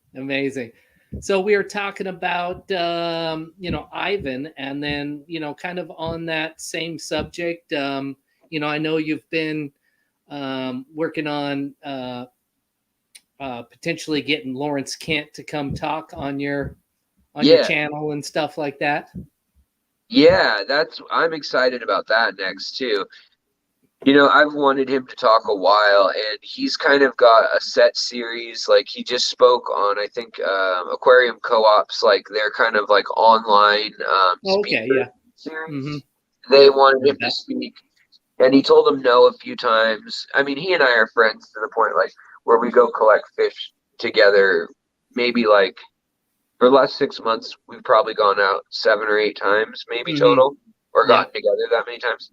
So we were talking about, you know, Ivan, and then, you know, kind of on that same subject, you know, I know you've been working on potentially getting Lawrence Kent to come talk on your channel and stuff like that. Yeah, I'm excited about that next too. You know, I've wanted him to talk a while, and he's kind of got a set series. Like, he just spoke on, I think, Aquarium Co-ops, like their kind of like online series. They wanted him to speak, and he told them no a few times. I mean, he and I are friends to the point, like, where we go collect fish together. Maybe like for the last 6 months, we've probably gone out 7 or 8 times, maybe total, or gotten together that many times.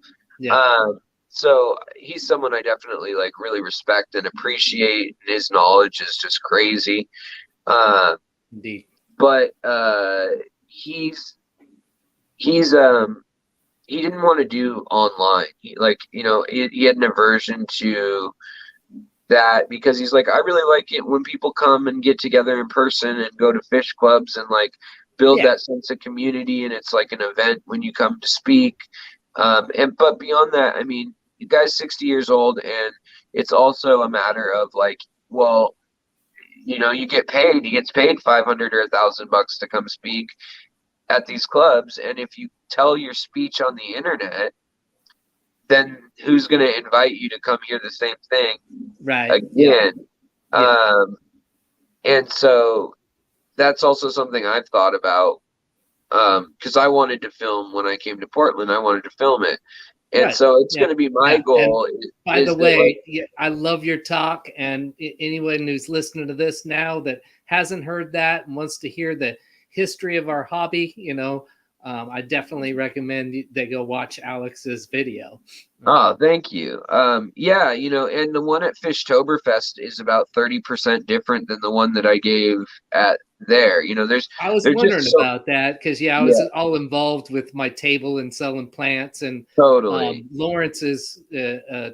So he's someone I definitely like really respect and appreciate. His knowledge is just crazy. Indeed. But he didn't want to do online. He had an aversion to that, because he's like, I really like it when people come and get together in person and go to fish clubs and like build that sense of community, and it's like an event when you come to speak. But beyond that, I mean, the guy's 60 years old, and it's also a matter of like, well, you know, he gets paid $500 or $1,000 to come speak at these clubs, and if you tell your speech on the internet, then who's going to invite you to come hear the same thing again? And so that's also something I've thought about, because I wanted to film when I came to Portland. I wanted to film it. And so it's going to be my goal. By the way, I love your talk. And anyone who's listening to this now that hasn't heard that and wants to hear the history of our hobby, you know, I definitely recommend they go watch Alex's video. Oh, thank you. Yeah, you know, and the one at Fishtoberfest is about 30% different than the one that I gave at there. You know, I was wondering about that, because I was all involved with my table and selling plants, and totally Lawrence's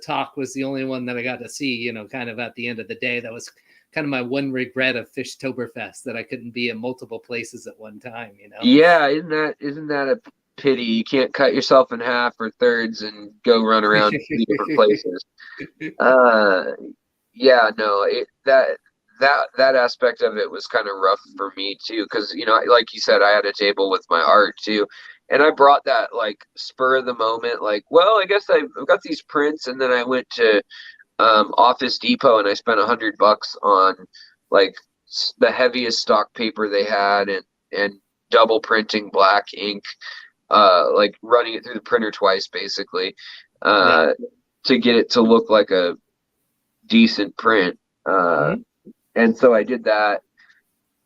talk was the only one that I got to see, you know, kind of at the end of the day. That was kind of my one regret of Fishtoberfest, that I couldn't be in multiple places at one time, you know. Yeah, isn't that a pity? You can't cut yourself in half or thirds and go run around different places. That aspect of it was kind of rough for me too, because, you know, like you said, I had a table with my art too, and I brought that like spur of the moment, like, well, I guess I've got these prints, and then I went to Office Depot and I spent $100 on like the heaviest stock paper they had, and double printing black ink, like running it through the printer twice basically, to get it to look like a decent print. And so I did that,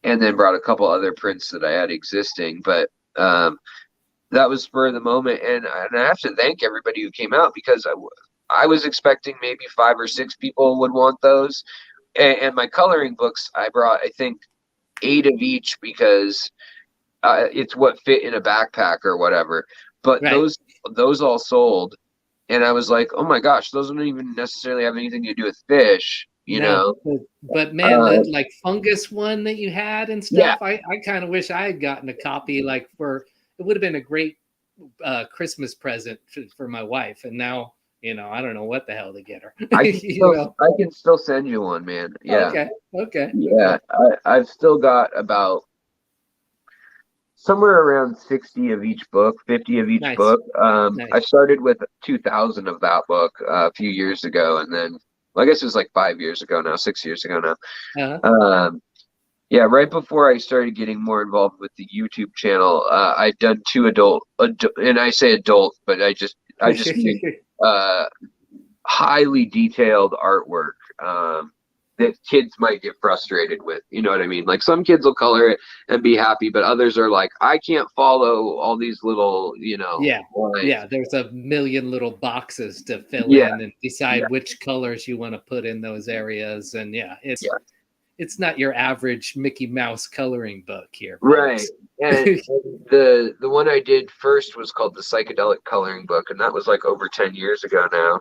and then brought a couple other prints that I had existing, but that was spur of the moment. And I have to thank everybody who came out, because I was expecting maybe 5 or 6 people would want those. And my coloring books, I brought, I think, 8 of each because it's what fit in a backpack or whatever. But those all sold, and I was like, oh my gosh, those don't even necessarily have anything to do with fish, you know. But man, that like fungus one that you had and stuff, yeah. I kind of wish I had gotten a copy. Like it would have been a great Christmas present for my wife. And now, you know, I don't know what the hell to get her. I can still send you one, man. Yeah. Okay. Yeah, I've still got about somewhere around 60 of each book, 50 of each book. I started with 2,000 of that book a few years ago, and then, well, I guess it was like 5 years ago now, 6 years ago now. Yeah, right before I started getting more involved with the YouTube channel, I'd done 2 adult, and I say adult, but I just mean highly detailed artwork that kids might get frustrated with. You know what I mean? Like some kids will color it and be happy, but others are like, I can't follow all these little, you know. Lines. Yeah, there's a million little boxes to fill in and decide which colors you want to put in those areas. And it's not your average Mickey Mouse coloring book here, folks. Right. And the one I did first was called the Psychedelic Coloring Book, and that was like over 10 years ago now.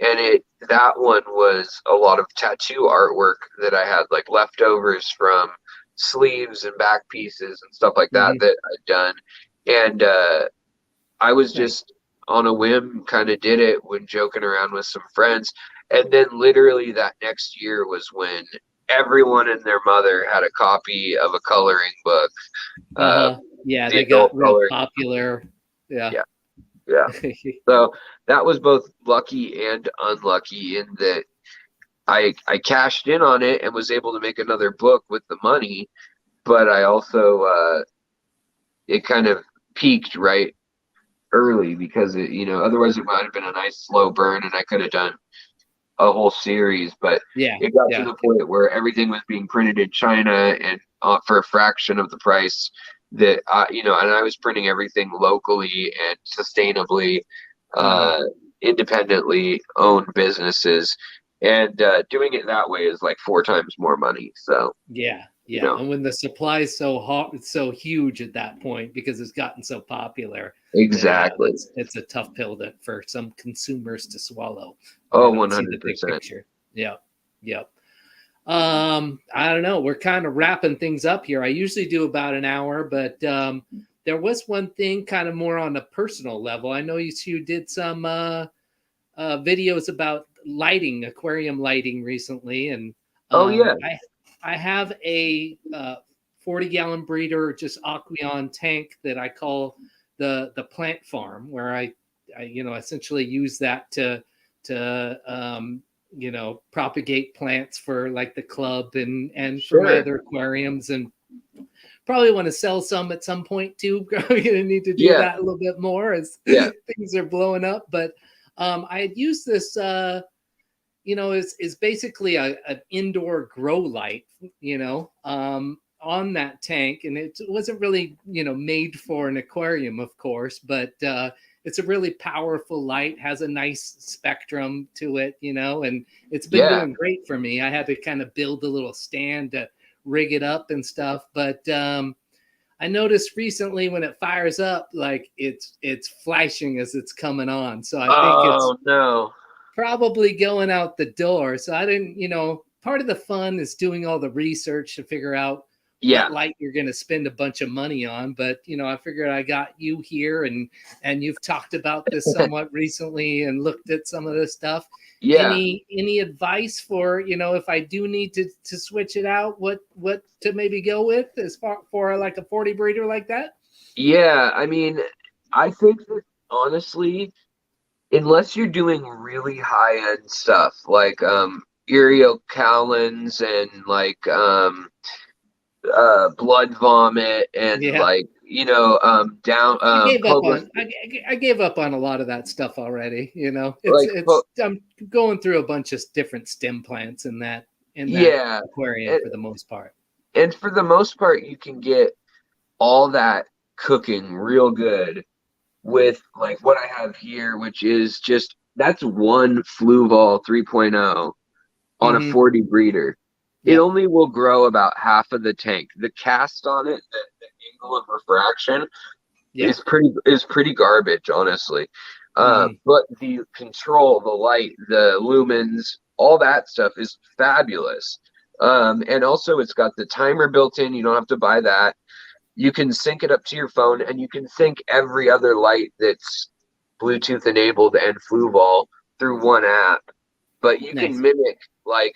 And that one was a lot of tattoo artwork that I had, like leftovers from sleeves and back pieces and stuff like that that I'd done. And I was just on a whim kind of did it when joking around with some friends. And then literally that next year was when everyone and their mother had a copy of a coloring book. They got real popular. Yeah. So that was both lucky and unlucky in that I cashed in on it and was able to make another book with the money, but I also it kind of peaked right early because it, you know, otherwise it might have been a nice slow burn and I could have done a whole series, but it got to the point where everything was being printed in China and for a fraction of the price that you know, and I was printing everything locally and sustainably, independently owned businesses, and doing it that way is like 4 times more money. So you know. And when the supply is so huge at that point because it's gotten so popular, exactly, it's a tough pill for some consumers to swallow. Oh, 100%. Yep. I don't know. We're kind of wrapping things up here. I usually do about an hour, but there was one thing kind of more on a personal level. I know you did some videos about lighting, aquarium lighting recently. And I have a 40-gallon breeder, just Aquarium tank that I call the plant farm, where I you know, essentially use that to you know, propagate plants for like the club and for my other aquariums, and probably want to sell some at some point too. Probably gonna need to do that a little bit more as things are blowing up. But I had used this you know, is basically an indoor grow light, you know, on that tank, and it wasn't really, you know, made for an aquarium, of course, but it's a really powerful light, has a nice spectrum to it, you know, and it's been doing great for me. I had to kind of build a little stand to rig it up and stuff, but I noticed recently when it fires up, like it's flashing as it's coming on. So I think it's probably going out the door. So I didn't, you know, part of the fun is doing all the research to figure out what light you're going to spend a bunch of money on. But, you know, I figured I got you here and you've talked about this somewhat recently and looked at some of this stuff. Any advice for, you know, if I do need to switch it out, what to maybe go with as far for like a 40 breeder like that? Yeah, I mean, I think that honestly, unless you're doing really high end stuff like Uriel Cowlins and like blood vomit and like, you know, I gave up on a lot of that stuff already, you know. I'm going through a bunch of different stem plants in that aquarium for the most part. And for the most part you can get all that cooking real good with like what I have here, which is just that's one Fluval 3.0 on a 40 breeder. it only will grow about half of the tank. The cast on it, the angle of refraction is pretty garbage, honestly. But the control, the light, the lumens, all that stuff is fabulous. And also it's got the timer built in. You don't have to buy that. You can sync it up to your phone, and you can sync every other light that's Bluetooth enabled and Fluval through one app. But you can mimic, like,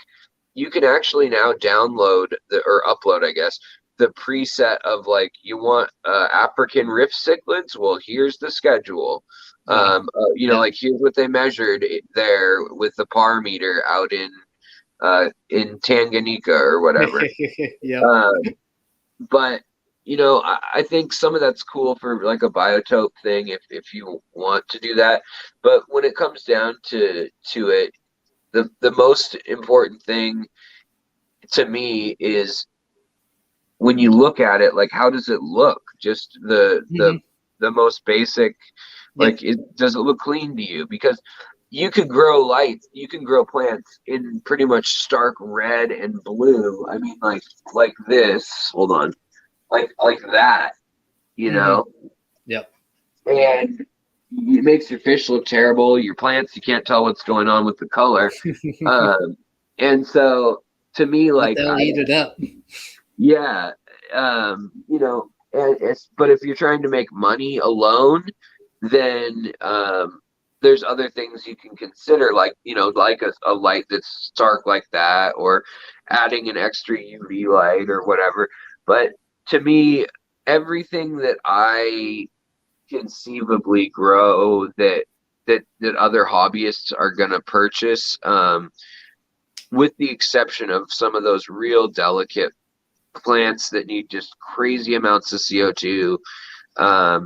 you can actually now download or upload, I guess, the preset of, like, you want African rift cichlids. Well, here's the schedule. Like, here's what they measured there with the PAR meter out in Tanganyika or whatever. But I think some of that's cool for like a biotope thing if you want to do that. But when it comes down to it, the most important thing to me is when you look at it, like, how does it look? Just the most basic, like, does it look clean to you? Because you could grow lights, you can grow plants in pretty much stark red and blue. I mean, like this. Hold on. Like that, Yep. And it makes your fish look terrible. Your plants, you can't tell what's going on with the color. And so to me, like, they'll eat it up. Yeah. But if you're trying to make money alone, then there's other things you can consider, like a light that's stark like that, or adding an extra UV light or whatever. But to me, everything that I conceivably grow that other hobbyists are going to purchase, with the exception of some of those real delicate plants that need just crazy amounts of CO2. I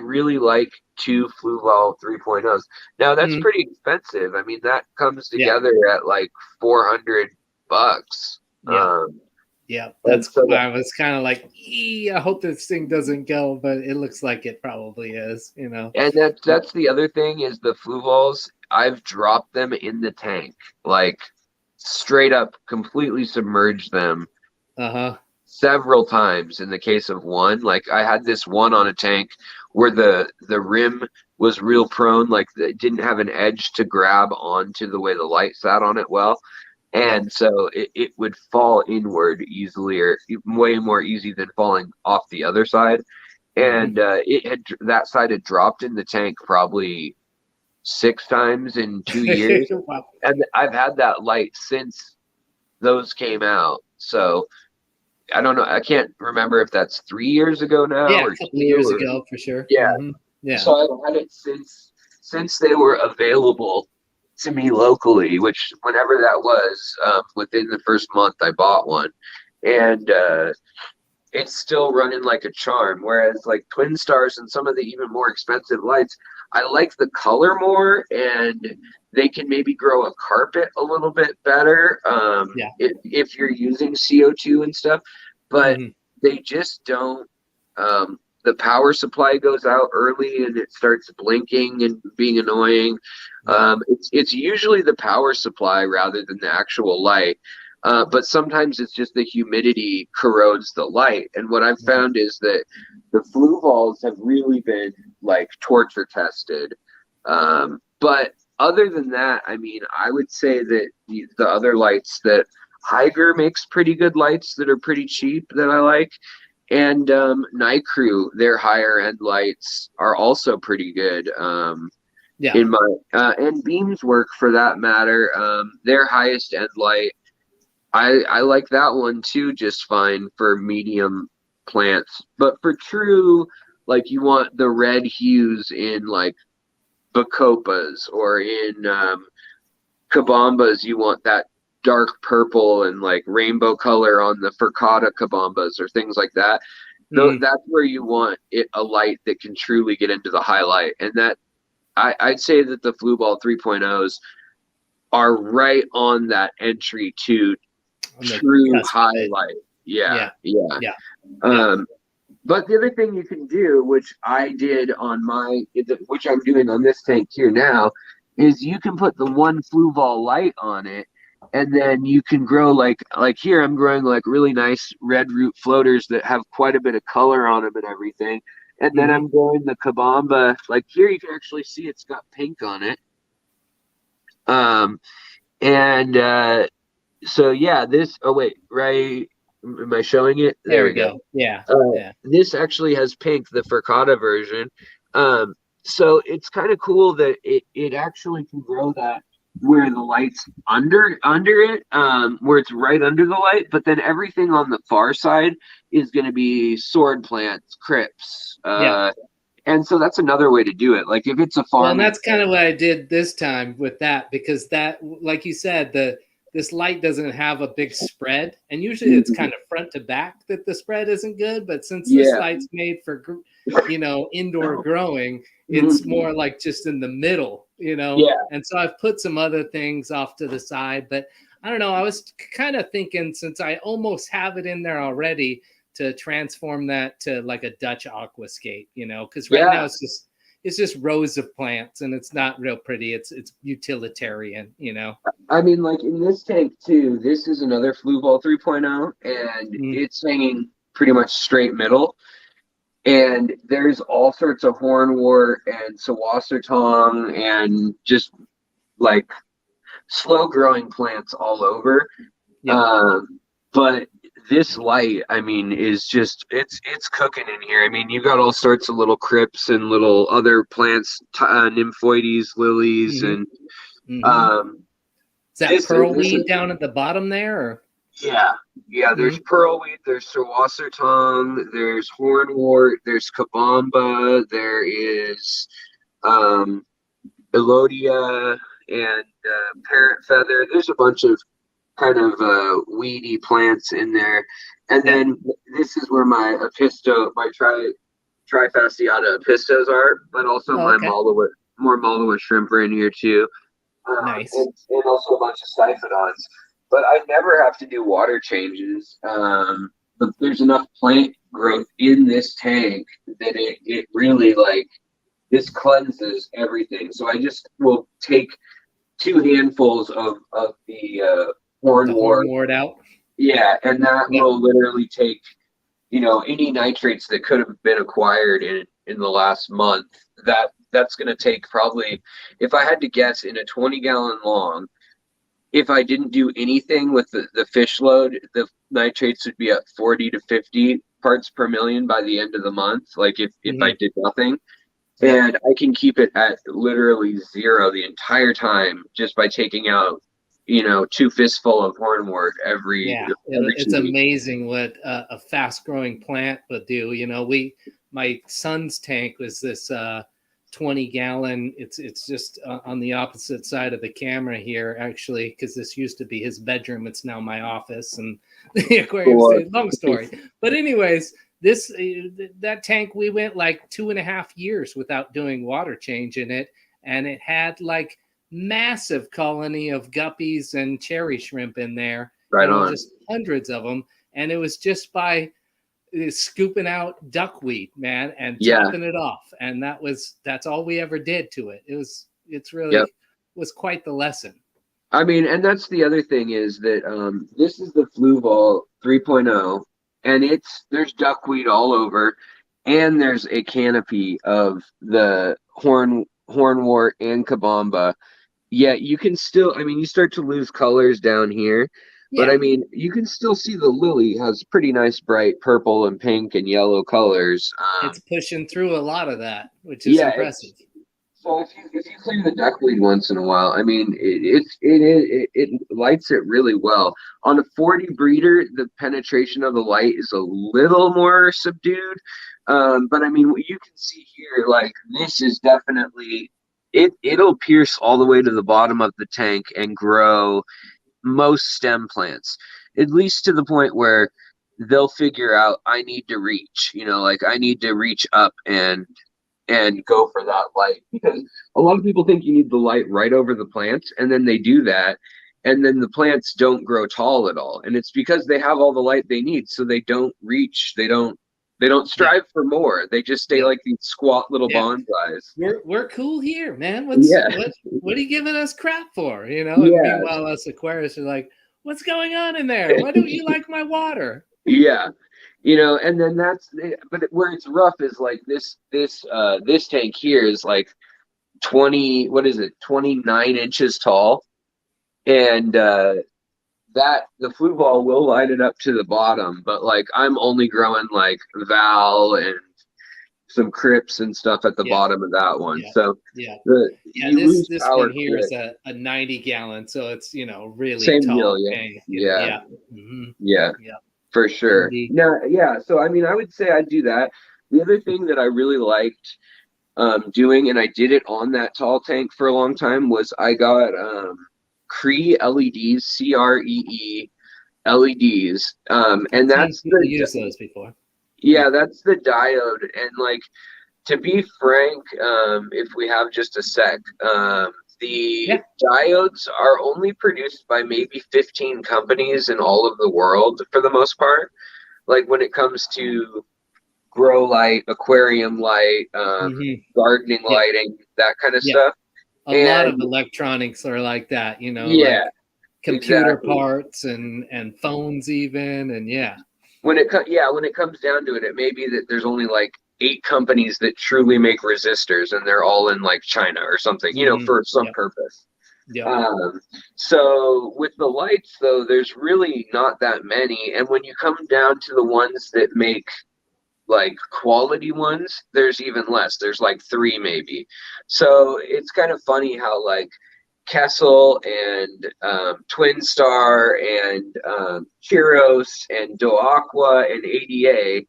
really like 2 Fluval 3.0s. Now that's pretty expensive. I mean, that comes together at like $400. That's why I was kind of like, I hope this thing doesn't go, but it looks like it probably is, And that's the other thing is the Fluvals. I've dropped them in the tank, like straight up, completely submerged them. Several times. In the case of one, like, I had this one on a tank where the rim was real prone, like it didn't have an edge to grab onto the way the light sat on it well. And so it would fall inward easily, or way more easy than falling off the other side. And that side had dropped in the tank probably 6 times in 2 years. Wow. And I've had that light since those came out. So I don't know. I can't remember if that's 3 years ago now. Yeah, or a couple of years ago for sure. Yeah. So I've had it since they were available to me locally, which whenever that was, within the first month I bought one, and it's still running like a charm. Whereas like Twin Stars and some of the even more expensive lights, I like the color more, and they can maybe grow a carpet a little bit better if you're using CO2 and stuff, but they just don't. The power supply goes out early and it starts blinking and being annoying. It's usually the power supply rather than the actual light. But sometimes it's just the humidity corrodes the light. And what I've found is that the Fluvals have really been like torture tested. But other than that, I mean, I would say that the other lights that Higer makes pretty good lights that are pretty cheap that I like. And Nycrew, their higher end lights are also pretty good. In my and Beams Work for that matter. Their highest end light, I like that one too, just fine for medium plants. But for true, like, you want the red hues in like Bacopas, or in Kabambas, you want that dark purple and like rainbow color on the Furcata Kabambas or things like that. That's where you want a light that can truly get into the highlight. And that I'd say that the Fluval 3.0s are right on that entry to true highlight. But the other thing you can do, which I did on which I'm doing on this tank here now, is you can put the one Fluval light on it, And then you can grow like here I'm growing like really nice red root floaters that have quite a bit of color on them and everything. And then I'm growing the kabamba. Like here you can actually see it's got pink on it. And so yeah, this, oh wait, right, am I showing it? There we go. Yeah. This actually has pink, the Furcata version. So it's kind of cool that it actually can grow that where the light's under it, where it's right under the light, but then everything on the far side is going to be sword plants, crypts. And so that's another way to do it. Like if it's a farm. Well, and that's kind of what I did this time with that, because that, like you said, this light doesn't have a big spread, and usually it's kind of front to back that the spread isn't good. But since this light's made for, indoor growing, it's more like just in the middle, And so I've put some other things off to the side, but I don't know. I was kind of thinking, since I almost have it in there already, to transform that to like a Dutch aquascape, because right now it's just rows of plants and it's not real pretty. It's utilitarian, I mean, like in this tank too, this is another Fluval 3.0, and it's hanging pretty much straight middle. And there's all sorts of hornwort and sawassertong and just like slow growing plants all over. But this light, I mean, is just it's cooking in here. I mean, you've got all sorts of little crypts and little other plants, nymphoides, lilies, and is that pearlweed down at the bottom there? Or? Yeah. There's pearlweed, there's sawassertong, there's hornwort, there's kabamba, there is elodia and parrot feather. There's a bunch of kind of weedy plants in there, and then this is where my trifasciata apistos are, but also my Maldoa shrimp are in here too. Nice. And also a bunch of Siphodons. But I never have to do water changes. But there's enough plant growth in this tank that it really this cleanses everything. So I just will take 2 handfuls of the hornwort out. Yeah, and that will literally take, any nitrates that could have been acquired in the last month. That's going to take probably, if I had to guess, in a 20-gallon long, if I didn't do anything with the fish load, the nitrates would be at 40 to 50 parts per million by the end of the month. Like if I did nothing. And I can keep it at literally 0 the entire time just by taking out, 2 fistful of hornwort every. It's amazing what a fast growing plant will do. My son's tank was this 20-gallon. It's just on the opposite side of the camera here, actually, because this used to be his bedroom. It's now my office and the aquarium. Long story, but anyways, that tank, we went like 2.5 years without doing water change in it, and it had like massive colony of guppies and cherry shrimp in there. Right on. Just hundreds of them, and it was just by scooping out duckweed, man, and topping it off, and that's all we ever did to it. It's really was quite the lesson. I mean, and that's the other thing is that this is the Fluval 3.0, and there's duckweed all over, and there's a canopy of the hornwort and kabamba. Yeah, you can still, I mean, you start to lose colors down here. But I mean, you can still see the lily has pretty nice bright purple and pink and yellow colors. It's pushing through a lot of that, which is impressive. So if you clean the duckweed once in a while, I mean, it lights it really well. On a 40 breeder, the penetration of the light is a little more subdued. But I mean, what you can see here, like this is definitely it'll pierce all the way to the bottom of the tank and grow most stem plants, at least to the point where they'll figure out I need to reach, I need to reach up and go for that light, because a lot of people think you need the light right over the plants, and then they do that, and then the plants don't grow tall at all, and it's because they have all the light they need, so they don't reach, they don't They don't strive for more. They just stay like these squat little bonsais. We're cool here, man. What are you giving us crap for? You know. And meanwhile, us Aquarius are like, what's going on in there? Why don't you like my water? Yeah. You know, and then but where it's rough is like this tank here is like 29 inches tall, and that the flue ball will line it up to the bottom, but like I'm only growing like Val and some Crips and stuff at the bottom of that one. So this one here is a 90 gallon, so it's really same tall. Deal, tank. Yeah, for sure. Indeed. So I mean, I would say I'd do that. The other thing that I really liked doing, and I did it on that tall tank for a long time, was I got Cree LEDs, CREE LEDs, and that's used those before. Yeah, that's the diode, and like, to be frank, if we have just a sec, the diodes are only produced by maybe 15 companies in all of the world for the most part. Like when it comes to grow light, aquarium light, gardening lighting, that kind of stuff. A lot of electronics are like that, like computer parts and phones even, and when it comes down to it, it may be that there's only like 8 companies that truly make resistors, and they're all in like China or something, for some purpose. So with the lights though, there's really not that many, and when you come down to the ones that make like quality ones, there's even less. There's like 3 maybe. So it's kind of funny how like Kessel and Twin Star and Chiros and Do Aqua and ADA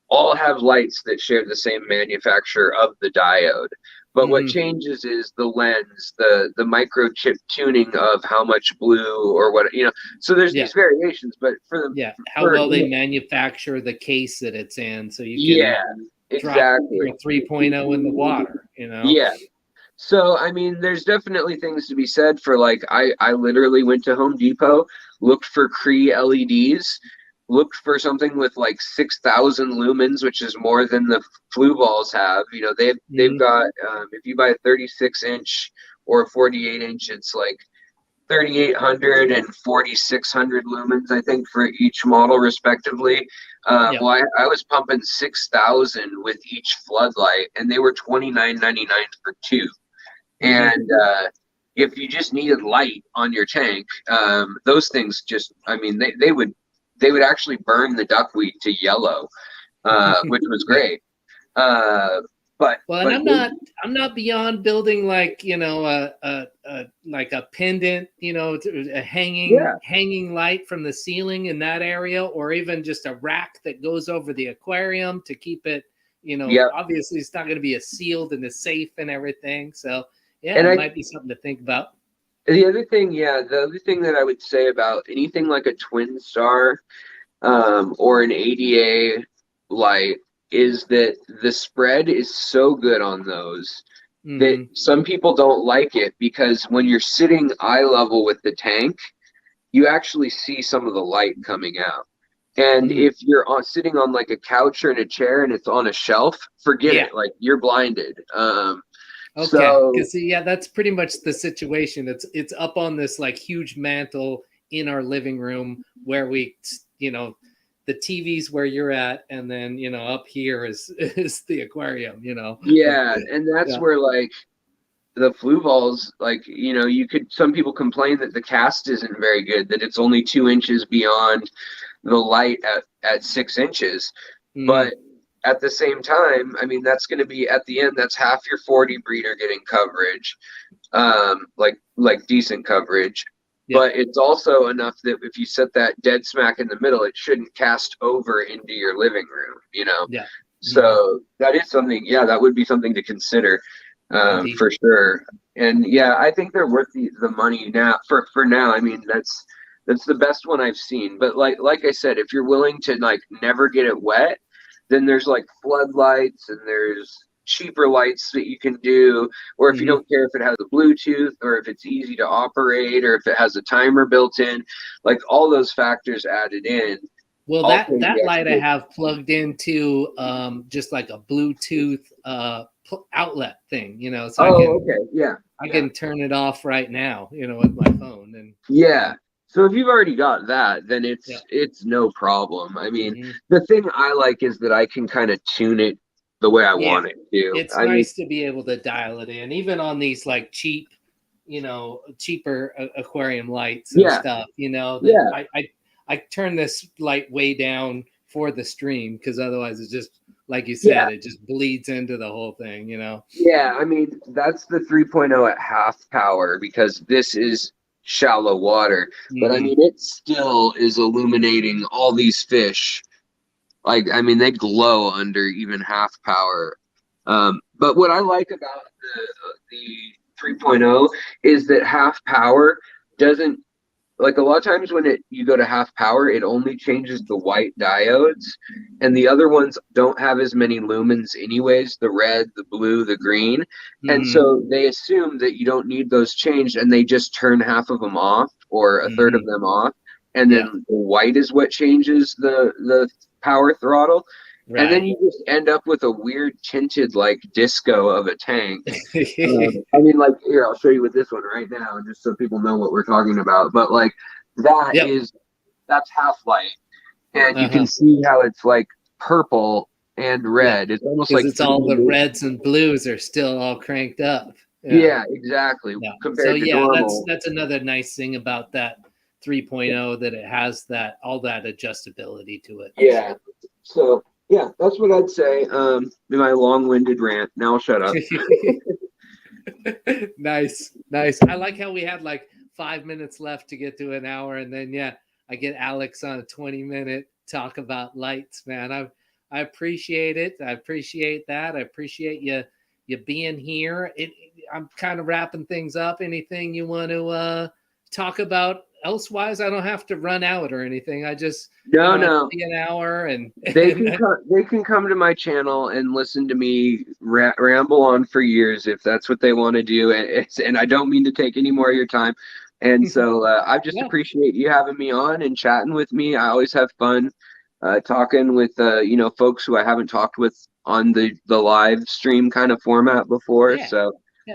all have lights that share the same manufacturer of the diode. But what changes is the lens, the microchip tuning of how much blue or what, so there's these variations, but for the how well they manufacture the case that it's in, so you can drop your 3.0 in the water, So I mean, there's definitely things to be said for like, I literally went to Home Depot, looked for Cree LEDs, looked for something with like 6,000 lumens, which is more than the flue balls have. They've got, if you buy a 36-inch or a 48-inch, it's like 3,800 and 4,600 lumens, I think, for each model respectively. Well, I was pumping 6,000 with each floodlight, and they were $29.99 for 2. And if you just needed light on your tank, those things just, I mean, they would actually burn the duckweed to yellow, which was great. I'm not beyond building like like a pendant, a hanging light from the ceiling in that area, or even just a rack that goes over the aquarium to keep it. Obviously it's not going to be sealed and safe and everything. So it might be something to think about. The other thing that I would say about anything like a Twin Star or an ADA light is that the spread is so good on those that some people don't like it, because when you're sitting eye level with the tank, you actually see some of the light coming out. And if you're sitting on like a couch or in a chair and it's on a shelf, forget it. Like, you're blinded. Okay, because that's pretty much the situation. It's up on this like huge mantle in our living room where we, the TV's where you're at, and then up here is the aquarium. And that's where like the flue balls, like some people complain that the cast isn't very good, that it's only 2 inches beyond the light at 6 inches, but at the same time, I mean, that's going to be at the end, that's half your 40 breeder getting coverage, like decent coverage. But it's also enough that if you set that dead smack in the middle, it shouldn't cast over into your living room, So that is something, that would be something to consider, for sure. And I think they're worth the money now for now. I mean, that's the best one I've seen. But like I said, if you're willing to like never get it wet, then there's like floodlights and there's cheaper lights that you can do, or if you don't care if it has a Bluetooth or if it's easy to operate or if it has a timer built in, like all those factors added in, Well, that light I have plugged into just like a Bluetooth outlet thing, you know, so I can turn it off right now, you know, with my phone. And so if you've already got that, then it's no problem. I mean, the thing I like is that I can kind of tune it the way I want it to. It's nice to be able to dial it in, even on these like cheap, you know, cheaper aquarium lights and stuff, you know, I turn this light way down for the stream, because otherwise it's just, like you said, it just bleeds into the whole thing, you know? Yeah, I mean, that's the 3.0 at half power, because this is shallow water. But I mean, it still is illuminating all these fish. Like, I mean, they glow under even half power. But what I like about the 3.0 is that half power doesn't, like, a lot of times when you go to half power, it only changes the white diodes, and the other ones don't have as many lumens anyways, the red, the blue, the green. And so they assume that you don't need those changed, and they just turn half of them off or a third of them off. And then the white is what changes the power throttle. Right. And then you just end up with a weird tinted like disco of a tank. I mean, like, here, I'll show you with this one right now, just so people know what we're talking about. But like that's half light, and you can see how it's like purple and red. It's almost like it's all the reds and blues are still all cranked up. Yeah, exactly. Compared to normal. That's another nice thing about that 3.0, that it has all that adjustability to it. Yeah. So yeah, that's what I'd say. In my long-winded rant. Now I'll shut up. Nice. I like how we had like 5 minutes left to get to an hour, and then I get Alex on a 20-minute talk about lights, man. I appreciate it. I appreciate that. I appreciate you being here. I'm kind of wrapping things up. Anything you want to talk about elsewise? I don't have to run out or anything. I just no be an hour, and they can come to my channel and listen to me ramble on for years if that's what they want to do. And I don't mean to take any more of your time. And so I just appreciate you having me on and chatting with me. I always have fun talking with folks who I haven't talked with on the live stream kind of format before. So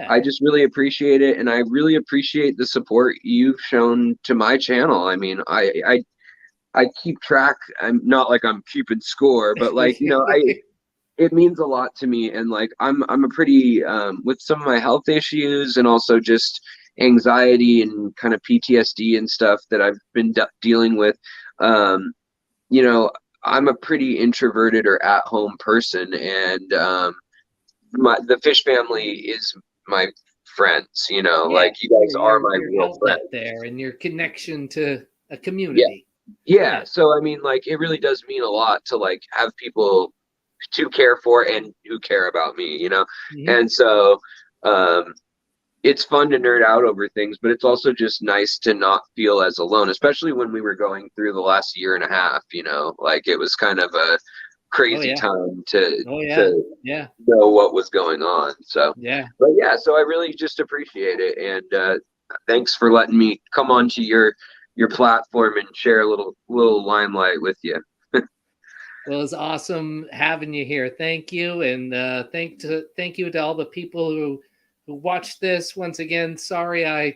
I just really appreciate it, and I really appreciate the support you've shown to my channel. I mean, I keep track. I'm not like I'm keeping score, but like, it means a lot to me. And like, I'm a pretty with some of my health issues and also just anxiety and kind of PTSD and stuff that I've been dealing with. I'm a pretty introverted or at home person, and the fish family is my friends, like you guys are my real friends there, and your connection to a community. Yeah. So I mean, like, it really does mean a lot to like have people to care for and who care about me, and so it's fun to nerd out over things, but it's also just nice to not feel as alone, especially when we were going through the last year and a half, like it was kind of a crazy time to know what was going on. So so I really just appreciate it, and thanks for letting me come onto your platform and share a little limelight with you. Well, it's awesome having you here. Thank you, and thank you to all the people who watched this. Once again, sorry I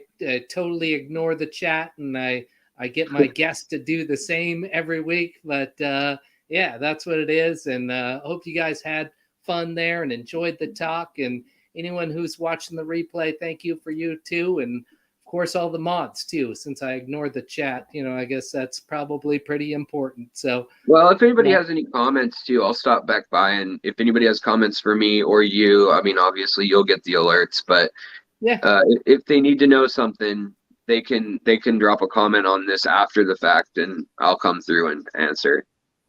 totally ignore the chat, and I get my guests to do the same every week, but that's what it is. And I hope you guys had fun there and enjoyed the talk. And anyone who's watching the replay, thank you for you too. And of course, all the mods too, since I ignored the chat, I guess that's probably pretty important. So, well, if anybody has any comments too, I'll stop back by. And if anybody has comments for me or you, I mean, obviously you'll get the alerts, but if they need to know something, they can drop a comment on this after the fact, and I'll come through and answer.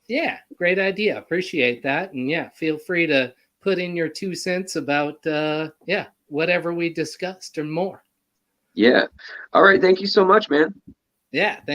Yeah, great idea. Appreciate that. And feel free to put in your 2 cents about whatever we discussed or more. Yeah. All right. Thank you so much, man. Yeah. Thank you.